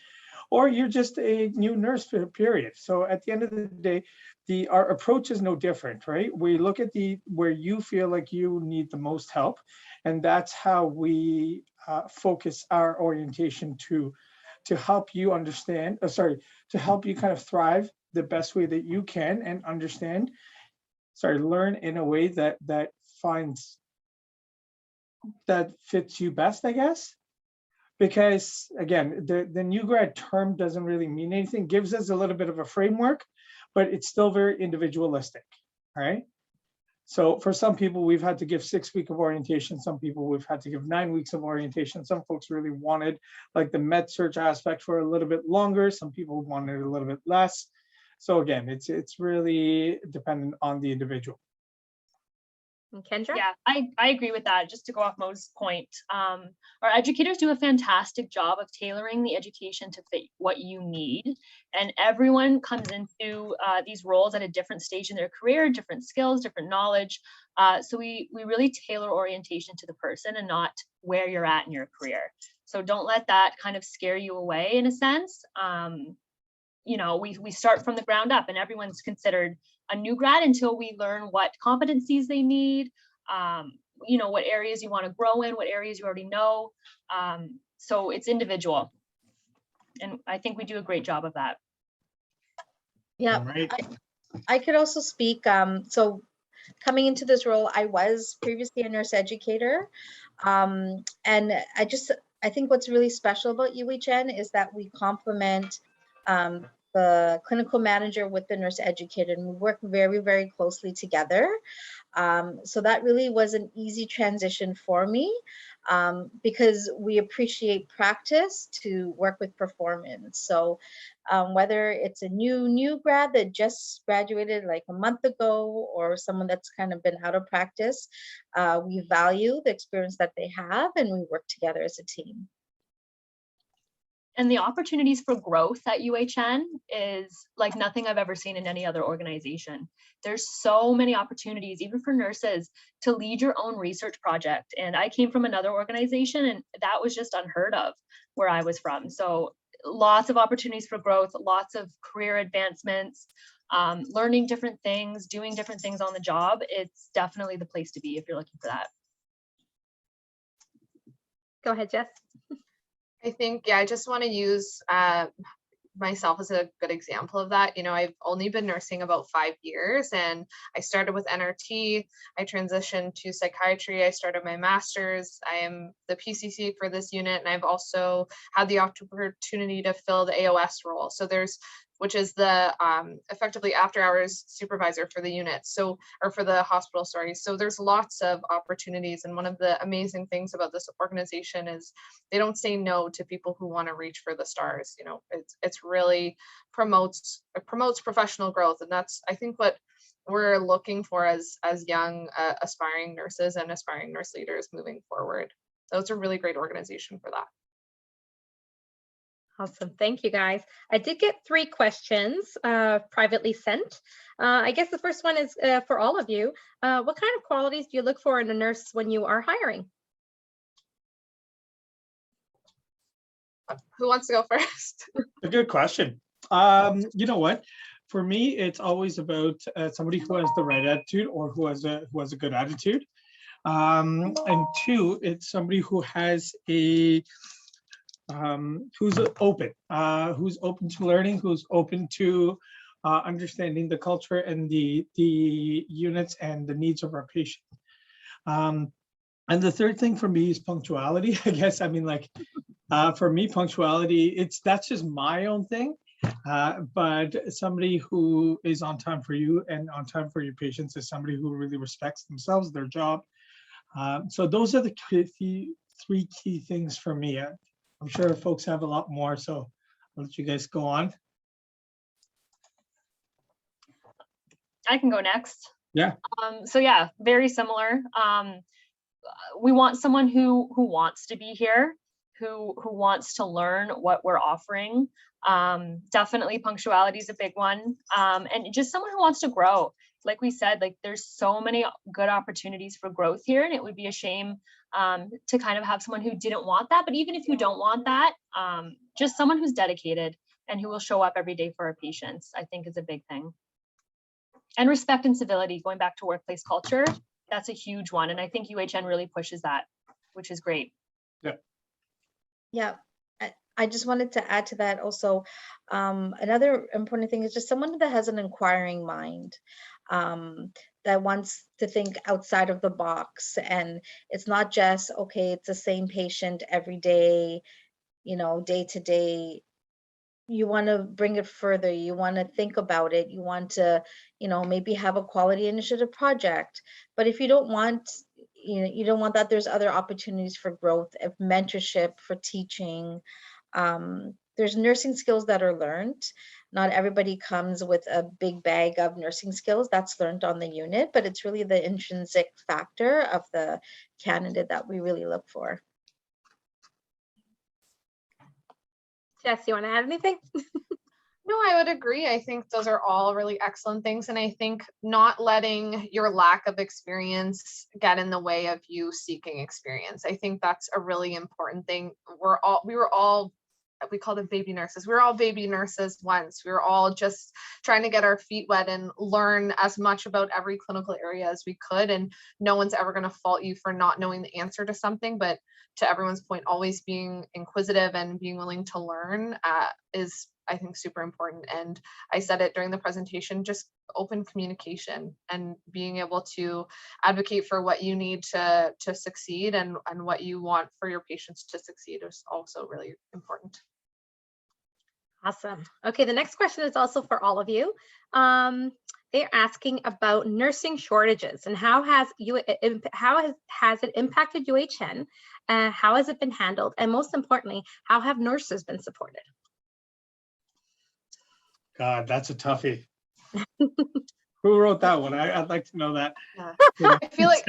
Speaker 6: or you're just a new nurse, period. So at the end of the day, our approach is no different, right? We look at where you feel like you need the most help, and that's how we focus our orientation to help you understand, to help you kind of thrive the best way that you can and understand, learn in a way that fits you best, I guess. Because again, the new grad term doesn't really mean anything, gives us a little bit of a framework, but it's still very individualistic, right? So for some people, we've had to give 6 weeks of orientation. Some people we've had to give 9 weeks of orientation. Some folks really wanted like the med surg aspect for a little bit longer. Some people wanted a little bit less. So again, it's really dependent on the individual.
Speaker 1: And Kendra?
Speaker 4: Yeah, I agree with that. Just to go off Mo's point, our educators do a fantastic job of tailoring the education to fit what you need. And everyone comes into these roles at a different stage in their career, different skills, different knowledge. So we really tailor orientation to the person and not where you're at in your career. So don't let that kind of scare you away in a sense. You know, we start from the ground up and everyone's considered a new grad until we learn what competencies they need, you know, what areas you want to grow in, what areas you already know. So it's individual. And I think we do a great job of that.
Speaker 5: Yeah,
Speaker 6: Right.
Speaker 5: I could also speak. So coming into this role, I was previously a nurse educator. And I think what's really special about UHN is that we complement the clinical manager with the nurse educator, and we work very, very closely together. So that really was an easy transition for me because we appreciate practice to work with performance. So whether it's a new grad that just graduated like a month ago or someone that's kind of been out of practice, we value the experience that they have and we work together as a team.
Speaker 4: And the opportunities for growth at UHN is like nothing I've ever seen in any other organization. There's so many opportunities, even for nurses, to lead your own research project. And I came from another organization and that was just unheard of where I was from. So lots of opportunities for growth, lots of career advancements, learning different things, doing different things on the job. It's definitely the place to be if you're looking for that.
Speaker 1: Go ahead, Jess.
Speaker 7: I think, yeah, I just want to use myself as a good example of that. You know, I've only been nursing about 5 years and I started with NRT. I transitioned to psychiatry. I started my master's. I am the PCC for this unit. And I've also had the opportunity to fill the AOS role. So which is the effectively after hours supervisor for the unit. So, or for the hospital, sorry. So there's lots of opportunities. And one of the amazing things about this organization is they don't say no to people who want to reach for the stars. You know, it's really promotes professional growth. And that's, I think, what we're looking for as young aspiring nurses and aspiring nurse leaders moving forward. So it's a really great organization for that.
Speaker 1: Awesome. Thank you, guys. I did get 3 questions privately sent. I guess the first one is for all of you. What kind of qualities do you look for in a nurse when you are hiring?
Speaker 7: Who wants to go first?
Speaker 6: A good question. You know what? For me, it's always about somebody who has the right attitude or who has a good attitude. And 2, it's somebody who has who's open to learning, who's open to understanding the culture and the units and the needs of our patient. And the third thing for me is punctuality. I guess, I mean, like, for me, punctuality, that's just my own thing. But somebody who is on time for you and on time for your patients is somebody who really respects themselves, their job. So those are the 3 key things for me. I'm sure folks have a lot more, so I'll let you guys go on.
Speaker 4: I can go next.
Speaker 6: Yeah.
Speaker 4: So yeah, very similar. We want someone who wants to be here, who wants to learn what we're offering. Definitely punctuality is a big one. And just someone who wants to grow. Like we said, like there's so many good opportunities for growth here, and it would be a shame to kind of have someone who didn't want that. But even if you don't want that, just someone who's dedicated and who will show up every day for our patients, I think is a big thing. And respect and civility, going back to workplace culture, that's a huge one. And I think UHN really pushes that, which is great.
Speaker 5: Yeah, I just wanted to add to that also. Another important thing is just someone that has an inquiring mind, that wants to think outside of the box. And it's not just, okay, it's the same patient every day, you know, day to day. You want to bring it further. You want to think about it. You want to, you know, maybe have a quality initiative project. But if you don't want, you know, you don't want that, there's other opportunities for growth, of mentorship, for teaching. There's nursing skills that are learned. Not everybody comes with a big bag of nursing skills. That's learned on the unit, but it's really the intrinsic factor of the candidate that we really look for.
Speaker 1: Jess, you want to add anything?
Speaker 7: No, I would agree. I think those are all really excellent things. And I think not letting your lack of experience get in the way of you seeking experience. I think that's a really important thing. We call them baby nurses. We were all baby nurses once. We were all just trying to get our feet wet and learn as much about every clinical area as we could. And no one's ever going to fault you for not knowing the answer to something. But to everyone's point, always being inquisitive and being willing to learn is, I think, super important. And I said it during the presentation, just open communication and being able to advocate for what you need to succeed and what you want for your patients to succeed is also really important.
Speaker 1: Awesome. Okay, the next question is also for all of you. They're asking about nursing shortages and how has it impacted UHN? How has it been handled? And most importantly, how have nurses been supported?
Speaker 6: God, that's a toughie. Who wrote that one? I'd like to know that.
Speaker 7: I feel like,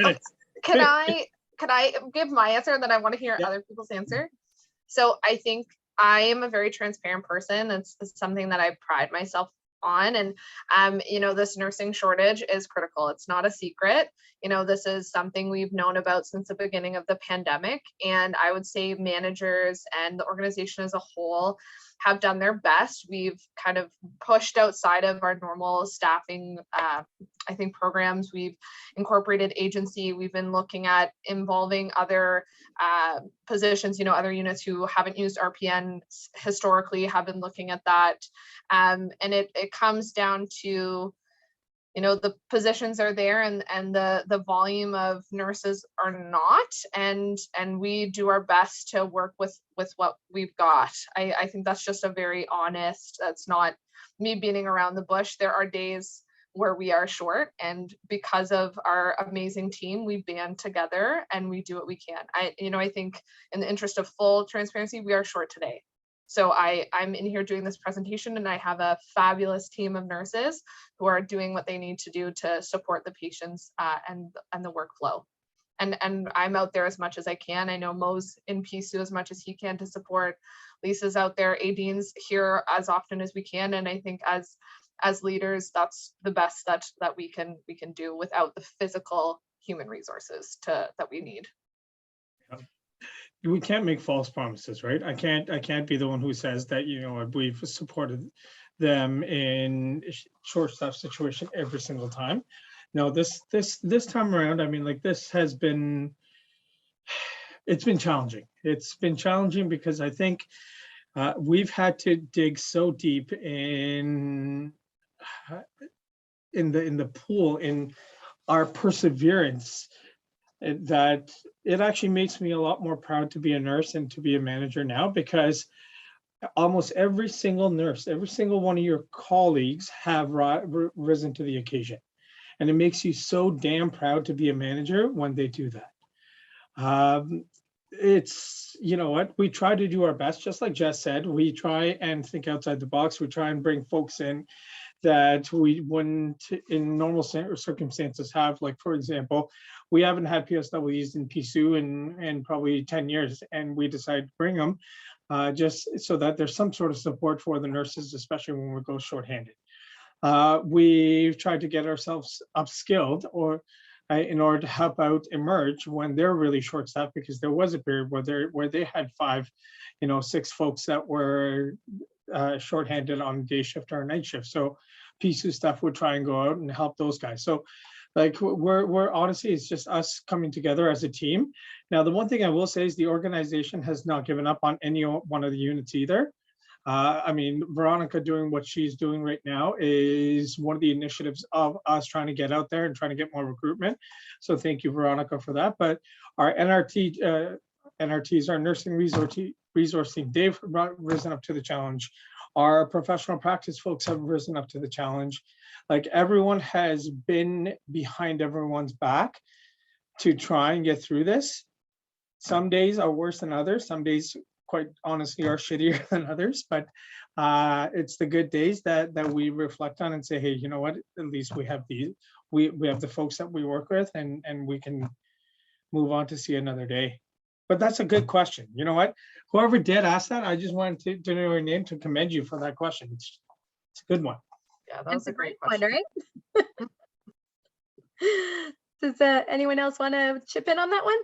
Speaker 7: can I give my answer and then I want to hear other people's answer? So I think I am a very transparent person. It's something that I pride myself on. And, you know, this nursing shortage is critical. It's not a secret. You know, this is something we've known about since the beginning of the pandemic. And I would say managers and the organization as a whole have done their best. We've kind of pushed outside of our normal staffing, I think, programs. We've incorporated agency. We've been looking at involving other positions, you know, other units who haven't used RPN historically have been looking at that. And it comes down to, you know, the positions are there and the volume of nurses are not, and we do our best to work with what we've got. I think that's just a very honest, that's not me beating around the bush. There are days where we are short, and because of our amazing team, we band together and we do what we can. I think in the interest of full transparency, we are short today. So I'm in here doing this presentation and I have a fabulous team of nurses who are doing what they need to do to support the patients and the workflow. And I'm out there as much as I can. I know Mo's in PSU as much as he can to support. Lisa's out there, Aideen's here as often as we can. And I think as leaders, that's the best that we can do without the physical human resources that we need.
Speaker 6: We can't make false promises, right? I can't be the one who says that, you know, we've supported them in short staff situation every single time. No, this time around, I mean, like, this has been, it's been challenging. It's been challenging because I think we've had to dig so deep in the pool, in our perseverance, that it actually makes me a lot more proud to be a nurse and to be a manager now, because almost every single nurse, every single one of your colleagues have risen to the occasion. And it makes you so damn proud to be a manager when they do that. It's, you know what, we try to do our best, just like Jess said, we try and think outside the box. We try and bring folks in that we wouldn't in normal circumstances have. Like, for example, we haven't had PSWs in PSU in probably 10 years, and we decided to bring them just so that there's some sort of support for the nurses, especially when we go shorthanded. We've tried to get ourselves upskilled or in order to help out emerge when they're really short-staffed, because there was a period where they had 5, 6 folks that were shorthanded on day shift or night shift. So PSU staff would try and go out and help those guys. So like we're honestly, it's just us coming together as a team. Now, the one thing I will say is the organization has not given up on any one of the units either. I mean, Veronica doing what she's doing right now is one of the initiatives of us trying to get out there and trying to get more recruitment. So thank you, Veronica, for that. But our NRTs, our nursing resourcing, they've risen up to the challenge. Our professional practice folks have risen up to the challenge. Like, everyone has been behind everyone's back to try and get through this. Some days are worse than others. Some days, quite honestly, are shittier than others, but it's the good days that we reflect on and say, hey, you know what, at least we have we have the folks that we work with, and we can move on to see another day. But that's a good question. You know what, whoever did ask that, I just wanted to know your name to commend you for that question. It's a good one.
Speaker 7: Yeah, that was a great
Speaker 1: one,
Speaker 7: question.
Speaker 1: right? Does anyone else want to chip in on that one?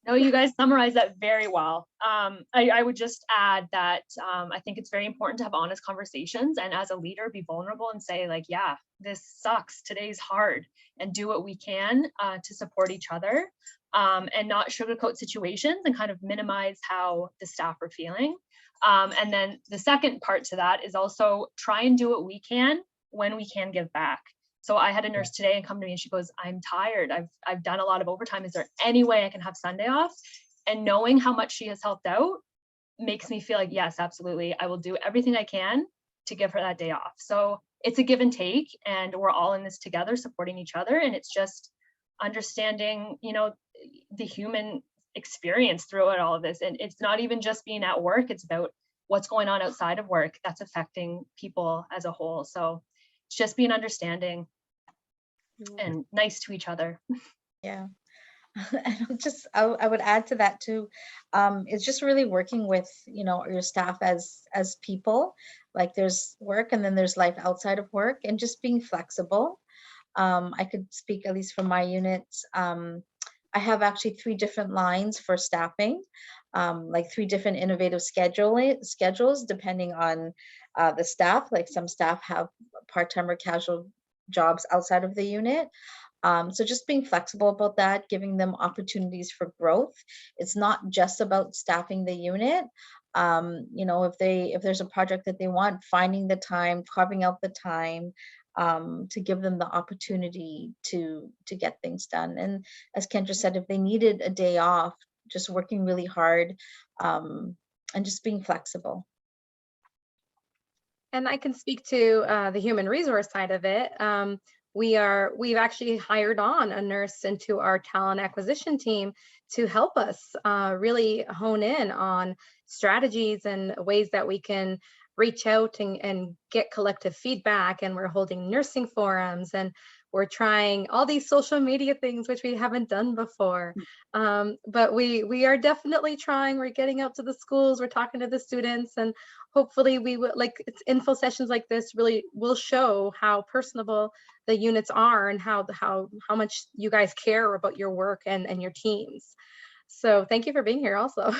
Speaker 4: No, you guys summarized that very well. I would just add that I think it's very important to have honest conversations, and as a leader, be vulnerable and say, like, yeah, this sucks, today's hard, and do what we can to support each other, and not sugarcoat situations and kind of minimize how the staff are feeling. And then the second part to that is also try and do what we can when we can give back. So I had a nurse today and come to me and she goes, I'm tired. I've done a lot of overtime. Is there any way I can have Sunday off? And knowing how much she has helped out makes me feel like, yes, absolutely. I will do everything I can to give her that day off. So it's a give and take, and we're all in this together, supporting each other. And it's just understanding, the human experience throughout all of this. And it's not even just being at work. It's about what's going on outside of work that's affecting people as a whole. So it's just being understanding and nice to each other.
Speaker 5: Yeah. And I would add to that too. It's just really working with, your staff as people. Like, there's work and then there's life outside of work, and just being flexible. I could speak at least from my units. I have actually 3 different lines for staffing, like 3 different innovative schedules depending on the staff. Like, some staff have part-time or casual jobs outside of the unit. So just being flexible about that, giving them opportunities for growth. It's not just about staffing the unit. If there's a project that they want, finding the time, carving out the time to give them the opportunity to get things done. And as Kendra said, if they needed a day off, just working really hard and just being flexible.
Speaker 1: And I can speak to the human resource side of it. We've actually hired on a nurse into our talent acquisition team to help us really hone in on strategies and ways that we can reach out and get collective feedback. And we're holding nursing forums, and we're trying all these social media things, which we haven't done before. But we are definitely trying. We're getting out to the schools, we're talking to the students, and hopefully we will, like, info sessions like this really will show how personable the units are and how much you guys care about your work and your teams. So thank you for being here also.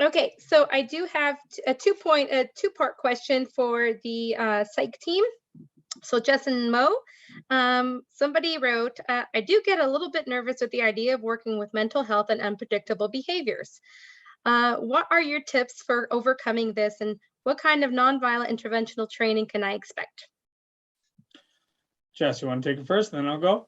Speaker 1: Okay, so I do have a two-part question for the psych team. So Jess and Mo, somebody wrote, I do get a little bit nervous with the idea of working with mental health and unpredictable behaviors. What are your tips for overcoming this, and what kind of nonviolent interventional training can I expect?
Speaker 6: Jess, you want to take it first, and then I'll go?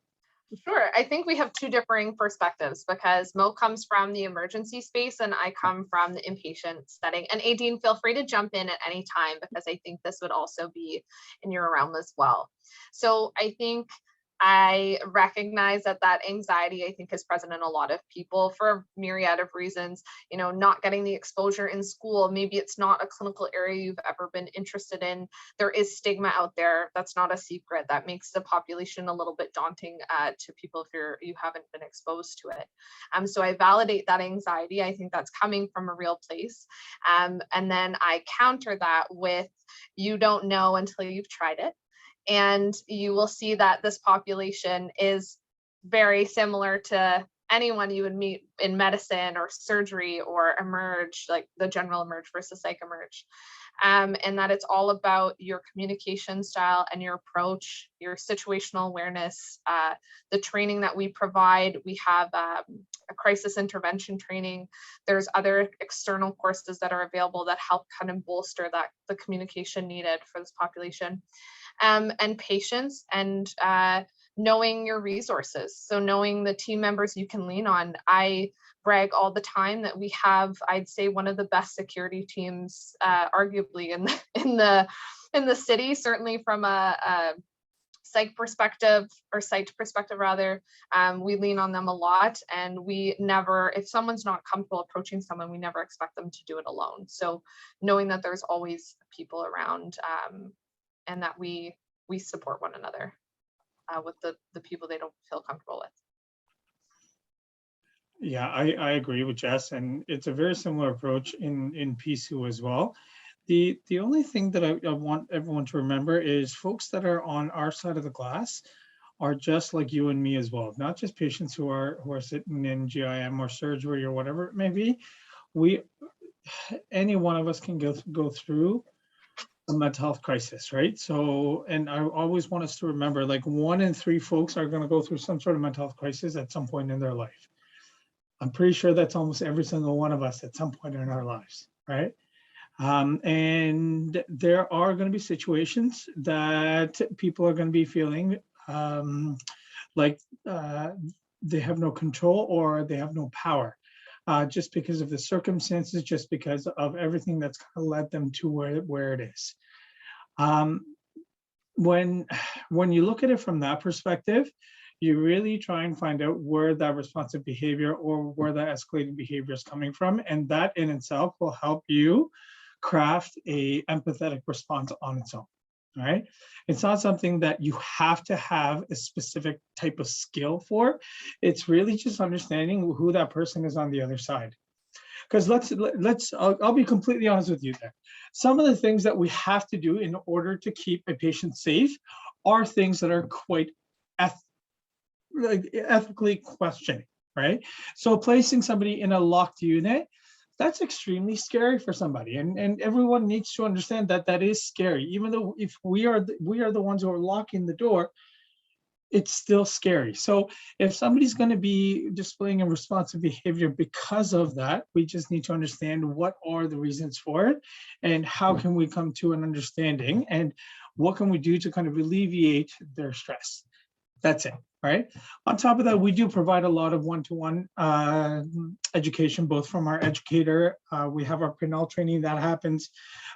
Speaker 7: Sure. I think we have 2 differing perspectives, because Mo comes from the emergency space and I come from the inpatient setting. And Aideen, feel free to jump in at any time, because I think this would also be in your realm as well. So I think I recognize that that anxiety, I think, is present in a lot of people for a myriad of reasons. You know, not getting the exposure in school. Maybe it's not a clinical area you've ever been interested in. There is stigma out there. That's not a secret. That makes the population a little bit daunting to people if you haven't been exposed to it. So I validate that anxiety. I think that's coming from a real place. And then I counter that with, you don't know until you've tried it. And you will see that this population is very similar to anyone you would meet in medicine or surgery or emerge, like the general emerge versus psych emerge. And that it's all about your communication style and your approach, your situational awareness, the training that we provide. We have a crisis intervention training. There's other external courses that are available that help kind of bolster the communication needed for this population. And patience and knowing your resources. So knowing the team members you can lean on. I brag all the time that we have, I'd say, one of the best security teams, arguably in the city, certainly from a psych perspective, or site perspective rather. We lean on them a lot, and we never, if someone's not comfortable approaching someone, we never expect them to do it alone. So knowing that there's always people around, and that we support one another with the people they don't feel comfortable with.
Speaker 6: Yeah, I agree with Jess, and it's a very similar approach in PSU as well. The only thing that I want everyone to remember is folks that are on our side of the glass are just like you and me as well, not just patients who are sitting in GIM or surgery or whatever it may be. Any one of us can go through a mental health crisis, right? So, and I always want us to remember, like 1 in 3 folks are going to go through some sort of mental health crisis at some point in their life. I'm pretty sure that's almost every single one of us at some point in our lives, right? And there are going to be situations that people are going to be feeling like they have no control or they have no power, just because of the circumstances, just because of everything that's kind of led them to where it is. When you look at it from that perspective, you really try and find out where that responsive behavior or where that escalating behavior is coming from. And that in itself will help you craft a empathetic response on its own, right? It's not something that you have to have a specific type of skill for. It's really just understanding who that person is on the other side. Because I'll be completely honest with you there. Some of the things that we have to do in order to keep a patient safe are things that are quite ethically questioning, right? So placing somebody in a locked unit, that's extremely scary for somebody, and everyone needs to understand that that is scary. Even though if we are the ones who are locking the door, it's still scary. So if somebody's going to be displaying a responsive behavior because of that, we just need to understand what are the reasons for it and how can we come to an understanding and what can we do to kind of alleviate their stress. That's it, right? On top of that, we do provide a lot of one-to-one education, both from our educator. We have our Pinel training that happens.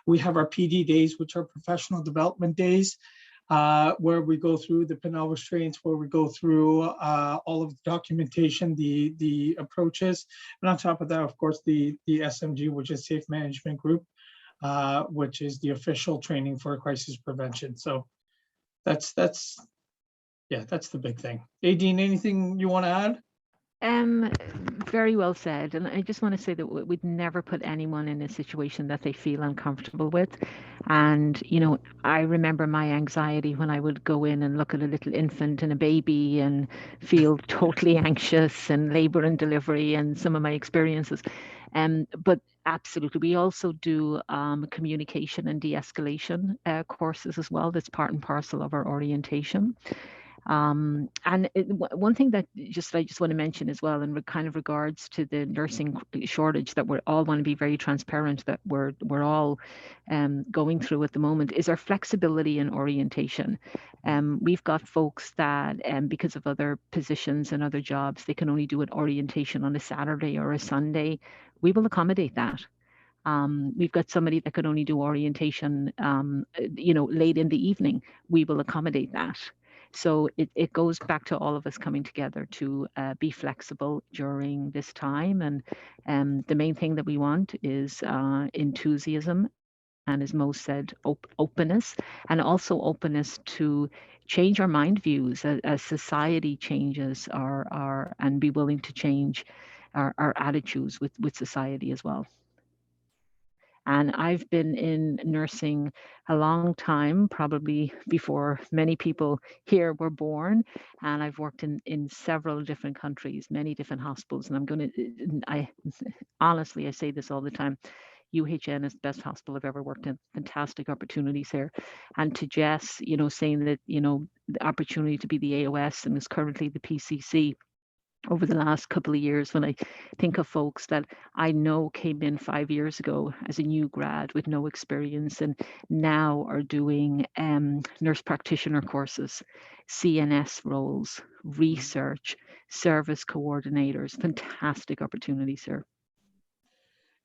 Speaker 6: We have our PD days, which are professional development days, where we go through the Pinel restraints, where we go through all of the documentation, the approaches. And on top of that, of course, the SMG, which is Safe Management Group, which is the official training for crisis prevention. So that's the big thing. Aideen, anything you want to add?
Speaker 8: Very well said. And I just want to say that we'd never put anyone in a situation that they feel uncomfortable with. And, you know, I remember my anxiety when I would go in and look at a little infant and a baby and feel totally anxious, and labor and delivery and some of my experiences. But absolutely, we also do communication and de-escalation courses as well. That's part and parcel of our orientation. And one thing that I just want to mention as well, in kind of regards to the nursing shortage that we all want to be very transparent that we're all going through at the moment, is our flexibility in orientation. We've got folks that because of other positions and other jobs, they can only do an orientation on a Saturday or a Sunday. We will accommodate that. We've got somebody that could only do orientation, late in the evening. We will accommodate that. So it goes back to all of us coming together to be flexible during this time. And the main thing that we want is enthusiasm, and as Mo said, openness, and also openness to change our mind views as society changes and be willing to change our attitudes with society as well. And I've been in nursing a long time, probably before many people here were born. And I've worked in several different countries, many different hospitals. And I honestly, I say this all the time, UHN is the best hospital I've ever worked in. Fantastic opportunities here. And to Jess, saying that, the opportunity to be the AOS and is currently the PCC, over the last couple of years, when I think of folks that I know came in 5 years ago as a new grad with no experience and now are doing nurse practitioner courses, CNS roles, research, service coordinators, fantastic opportunities here.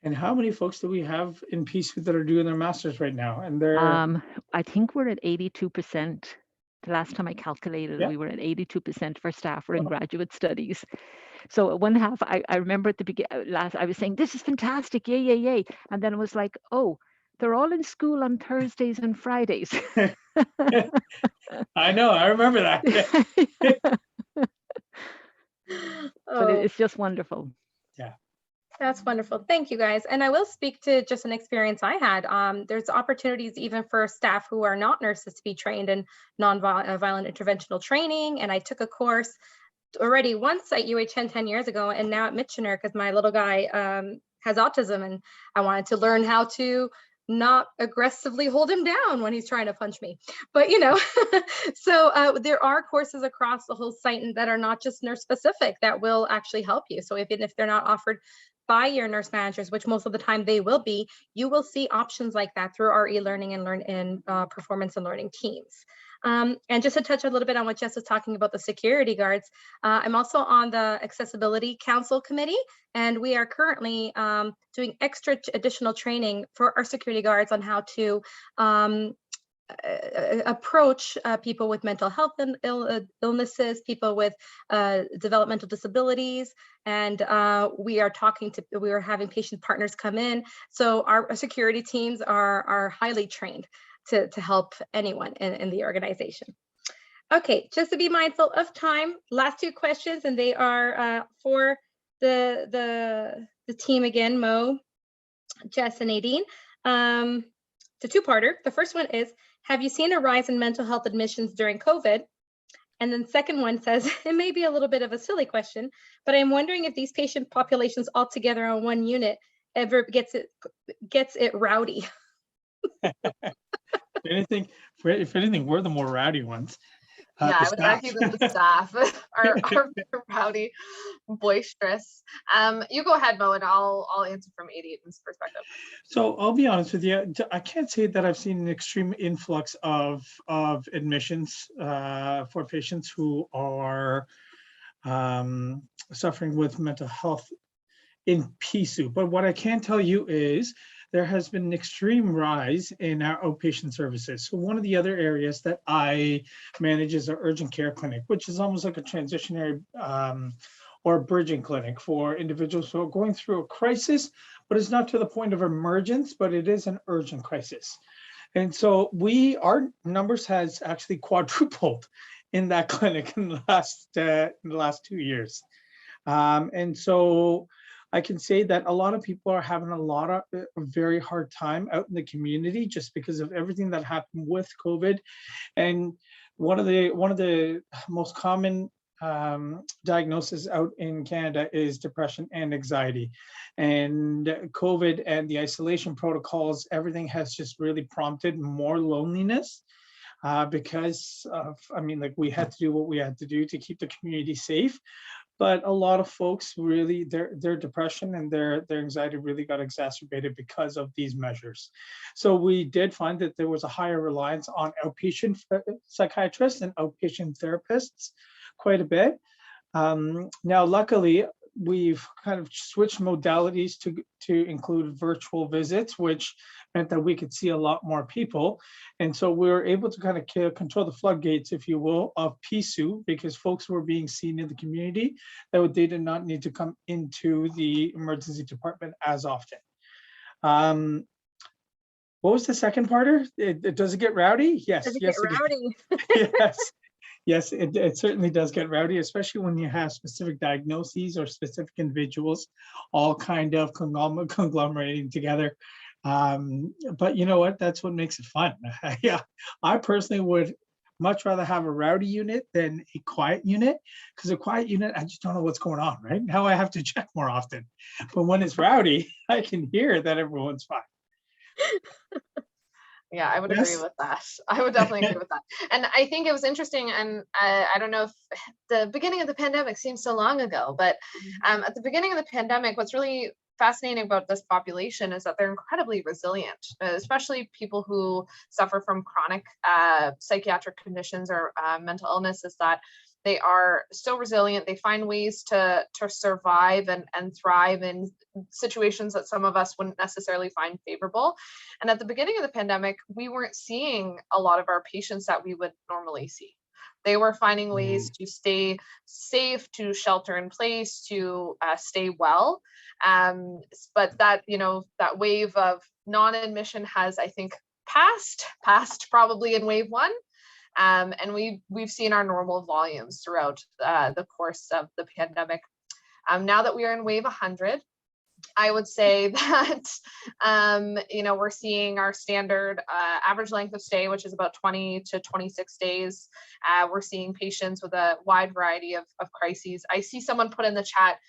Speaker 6: And how many folks do we have in PCU that are doing their masters right now? And they're
Speaker 8: I think we're at 82%. The last time I calculated,
Speaker 6: Yeah.
Speaker 8: we were at 82% of our staff were in graduate studies. So one half, I remember at the beginning, I was saying, this is fantastic, yay, yay, yay. And then it was like, oh, they're all in school on Thursdays and Fridays.
Speaker 6: I know, I remember that.
Speaker 8: But it's just wonderful.
Speaker 6: Yeah.
Speaker 1: That's wonderful. Thank you, guys. And I will speak to just an experience I had. There's opportunities even for staff who are not nurses to be trained in non-violent interventional training. And I took a course already once at UHN 10 years ago, and now at Michener, because my little guy has autism, and I wanted to learn how to not aggressively hold him down when he's trying to punch me. But so there are courses across the whole site that are not just nurse specific that will actually help you. So even if they're not offered by your nurse managers, which most of the time they will be, you will see options like that through our e-learning and performance and learning teams. And just to touch a little bit on what Jess was talking about, the security guards, I'm also on the Accessibility Council Committee, and we are currently doing extra additional training for our security guards on how to approach people with mental health and illnesses, people with developmental disabilities, and we are having patient partners come in. So our security teams are highly trained to help anyone in the organization. Okay, just to be mindful of time, last two questions, and they are for the team again, Mo, Jess, and Nadine. It's a two-parter. The first one is, have you seen a rise in mental health admissions during COVID? And then the second one says, it may be a little bit of a silly question, but I'm wondering if these patient populations all together on one unit ever gets it rowdy.
Speaker 6: If anything, we're the more rowdy ones.
Speaker 7: Yeah, I would argue that the staff are rowdy, boisterous. You go ahead, Mo, and I'll answer from AD's perspective.
Speaker 6: So I'll be honest with you, I can't say that I've seen an extreme influx of admissions for patients who are suffering with mental health in PCU. But what I can tell you is there has been an extreme rise in our outpatient services. So one of the other areas that I manage is our urgent care clinic, which is almost like a transitionary or bridging clinic for individuals who are going through a crisis, but it's not to the point of emergence, but it is an urgent crisis. And so our numbers has actually quadrupled in that clinic in the last 2 years. And so I can say that a lot of people are having a very hard time out in the community just because of everything that happened with COVID. And one of the most common diagnoses out in Canada is depression and anxiety. And COVID and the isolation protocols, everything has just really prompted more loneliness. Because we had to do what we had to do to keep the community safe. But a lot of folks really, their depression and their anxiety really got exacerbated because of these measures. So we did find that there was a higher reliance on outpatient psychiatrists and outpatient therapists quite a bit. Now, luckily, we've kind of switched modalities to include virtual visits, which meant that we could see a lot more people. And so we were able to kind of control the floodgates, if you will, of PSU, because folks were being seen in the community that they did not need to come into the emergency department as often. What was the second parter? Does it get rowdy? Yes.
Speaker 1: Does it
Speaker 6: yes,
Speaker 1: get rowdy?
Speaker 6: yes. Yes, it certainly does get rowdy, especially when you have specific diagnoses or specific individuals all kind of conglomerating together. But you know what? That's what makes it fun. Yeah, I personally would much rather have a rowdy unit than a quiet unit, because a quiet unit, I just don't know what's going on, right? Now I have to check more often. But when it's rowdy, I can hear that everyone's fine.
Speaker 7: Yeah, I would
Speaker 6: Yes.
Speaker 7: agree with that. I would definitely agree with that. And I think it was interesting, and I don't know if the beginning of the pandemic seems so long ago, but at the beginning of the pandemic, what's really fascinating about this population is that they're incredibly resilient, especially people who suffer from chronic psychiatric conditions or mental illness, is that they are so resilient. They find ways to survive and thrive in situations that some of us wouldn't necessarily find favorable. And at the beginning of the pandemic, we weren't seeing a lot of our patients that we would normally see. They were finding ways to stay safe, to shelter in place, to stay well. But that, that wave of non-admission has, I think, passed probably in wave one. And we've seen our normal volumes throughout the course of the pandemic. Now that we are in wave 100, I would say that, we're seeing our standard average length of stay, which is about 20 to 26 days. We're seeing patients with a wide variety of crises. I see someone put in the chat,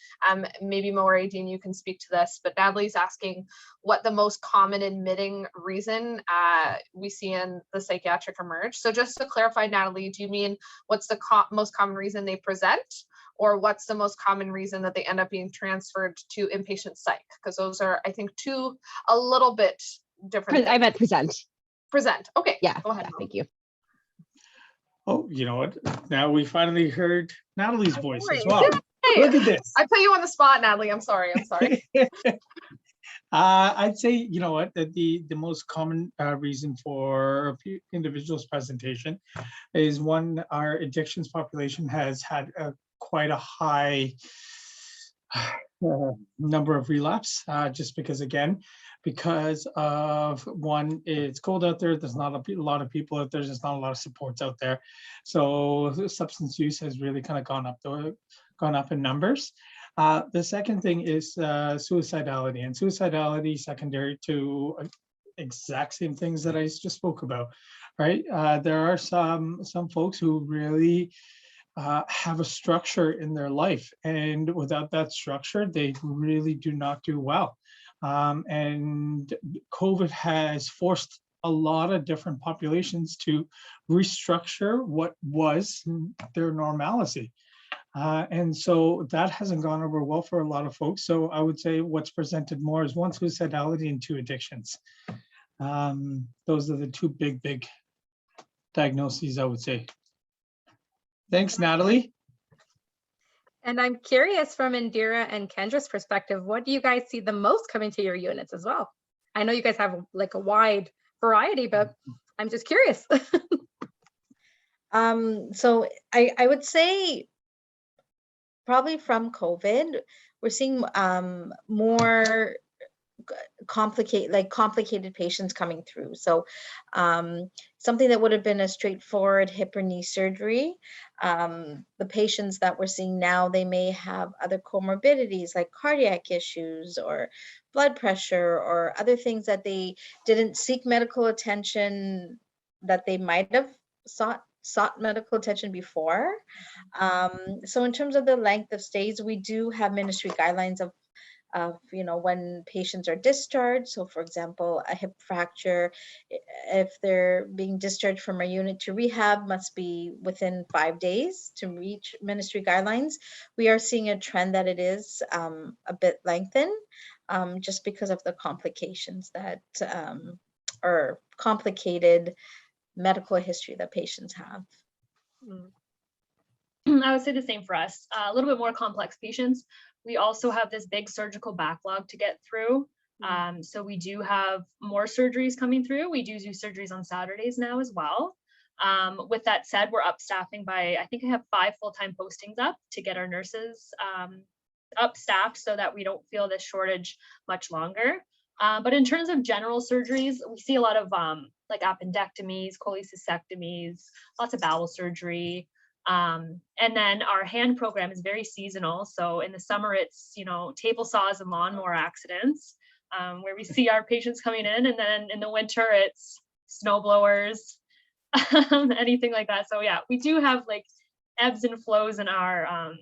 Speaker 7: maybe Maureen, Dean, you can speak to this, but Natalie's asking what the most common admitting reason we see in the psychiatric emerge. So just to clarify, Natalie, do you mean what's the most common reason they present? Or what's the most common reason that they end up being transferred to inpatient psych? Because those are, I think, two a little bit different.
Speaker 10: I meant present.
Speaker 7: Present. Okay.
Speaker 10: Yeah.
Speaker 7: Go ahead.
Speaker 10: Yeah, thank you.
Speaker 6: Oh, you know what? Now we finally heard Natalie's voice as well.
Speaker 7: Hey,
Speaker 6: Look at this.
Speaker 7: I put you on the spot, Natalie. I'm sorry.
Speaker 6: I'd say, you know what, that the most common reason for individuals' presentation is one, our addictions population has had quite a high number of relapse, just because of one, it's cold out there, there's not a lot of people out there, there's not a lot of supports out there. So substance use has really kind of gone up in numbers. The second thing is suicidality, and suicidality secondary to exact same things that I just spoke about, right? There are some folks who really have a structure in their life, and without that structure, they really do not do well. And COVID has forced a lot of different populations to restructure what was their normalcy. And so that hasn't gone over well for a lot of folks. So I would say what's presented more is one, suicidality, and two, addictions. Those are the two big diagnoses, I would say. Thanks, Natalie.
Speaker 1: And I'm curious from Indira and Kendra's perspective, what do you guys see the most coming to your units as well? I know you guys have like a wide variety, but I'm just curious.
Speaker 5: So I would say probably from COVID, we're seeing more complicated patients coming through. So something that would have been a straightforward hip or knee surgery, the patients that we're seeing now, they may have other comorbidities like cardiac issues or blood pressure or other things that they didn't seek medical attention, that they might have sought medical attention before. So in terms of the length of stays, we do have ministry guidelines of when patients are discharged. So for example, a hip fracture, if they're being discharged from our unit to rehab, must be within 5 days to reach ministry guidelines. We are seeing a trend that it is a bit lengthened, just because of the complications that or complicated medical history that patients have.
Speaker 4: I would say the same for us. A little bit more complex patients, We also have this big surgical backlog to get through. So we do have more surgeries coming through. We do surgeries on Saturdays now as well. With that said, we're up staffing by, I think I have 5 full-time postings up to get our nurses up staffed so that we don't feel this shortage much longer. But in terms of general surgeries, we see a lot of like appendectomies, cholecystectomies, lots of bowel surgery. And then our hand program is very seasonal. So in the summer, it's, you know, table saws and lawnmower accidents, where we see our patients coming in. And then in the winter, it's snow blowers, anything like that. So yeah, we do have like ebbs and flows in our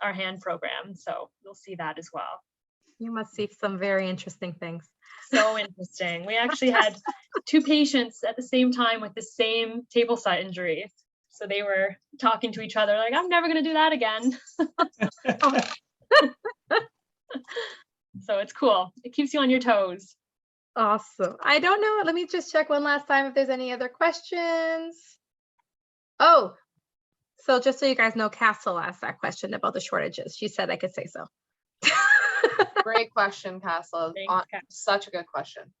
Speaker 4: hand program. So you'll see that as well.
Speaker 1: You must see some very interesting things.
Speaker 4: So interesting. We actually had 2 patients at the same time with the same table saw injury. So they were talking to each other like, I'm never going to do that again. So it's cool. It keeps you on your toes.
Speaker 1: Awesome. I don't know. Let me just check one last time if there's any other questions. Oh, so just so you guys know, Castle asked that question about the shortages. She said I could say so.
Speaker 7: Great question, Castle.
Speaker 4: Thanks, Castle.
Speaker 7: Such a good question.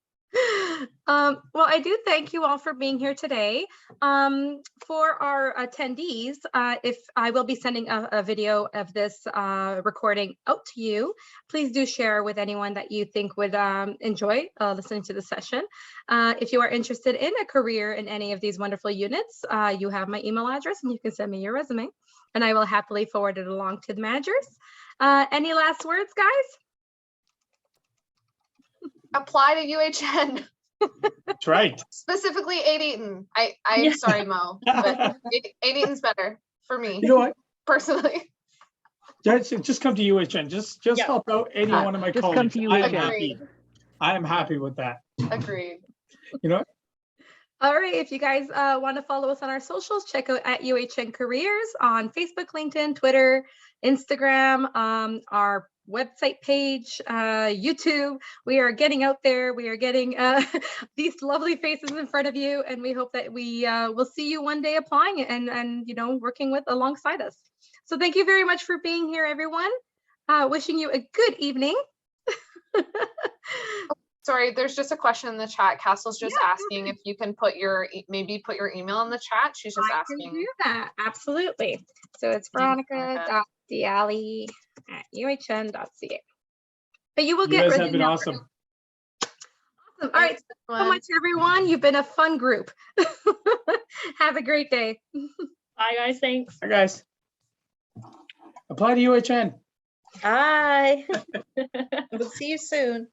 Speaker 1: Well, I do thank you all for being here today. For our attendees, if I will be sending a video of this recording out to you, please do share with anyone that you think would enjoy listening to the session. If you are interested in a career in any of these wonderful units, you have my email address and you can send me your resume and I will happily forward it along to the managers. Any last words, guys?
Speaker 7: Apply to UHN.
Speaker 6: That's right.
Speaker 7: Specifically 8 Eaton. I'm sorry, Mo, but 8 Eaton's better for me.
Speaker 6: You know what?
Speaker 7: Personally.
Speaker 6: Just come to UHN. Just help out any one of my
Speaker 8: Just come
Speaker 6: colleagues.
Speaker 8: to
Speaker 6: I am
Speaker 8: UHN.
Speaker 6: happy. I am happy with that.
Speaker 7: Agreed.
Speaker 6: You know.
Speaker 1: All right, if you guys want to follow us on our socials, check out at UHN Careers on Facebook, LinkedIn, Twitter, Instagram, our website page, YouTube. We are getting out there. We are getting these lovely faces in front of you, and we hope that we will see you one day applying and you know, working with alongside us. So thank you very much for being here, everyone. Wishing you a good evening.
Speaker 7: Sorry, there's just a question in the chat. Castle's just asking if you can put your maybe put your email in the chat. She's just asking.
Speaker 1: I can do that. Absolutely. So it's veronica.diali@uhn.ca. But you will
Speaker 6: You
Speaker 1: get.
Speaker 6: guys have been awesome.
Speaker 1: Awesome. All right. Thanks so much, everyone. You've been a fun group. Have a great day.
Speaker 4: Bye, guys. Thanks.
Speaker 6: Hi, guys. Apply to UHN.
Speaker 5: Bye. We'll see you soon.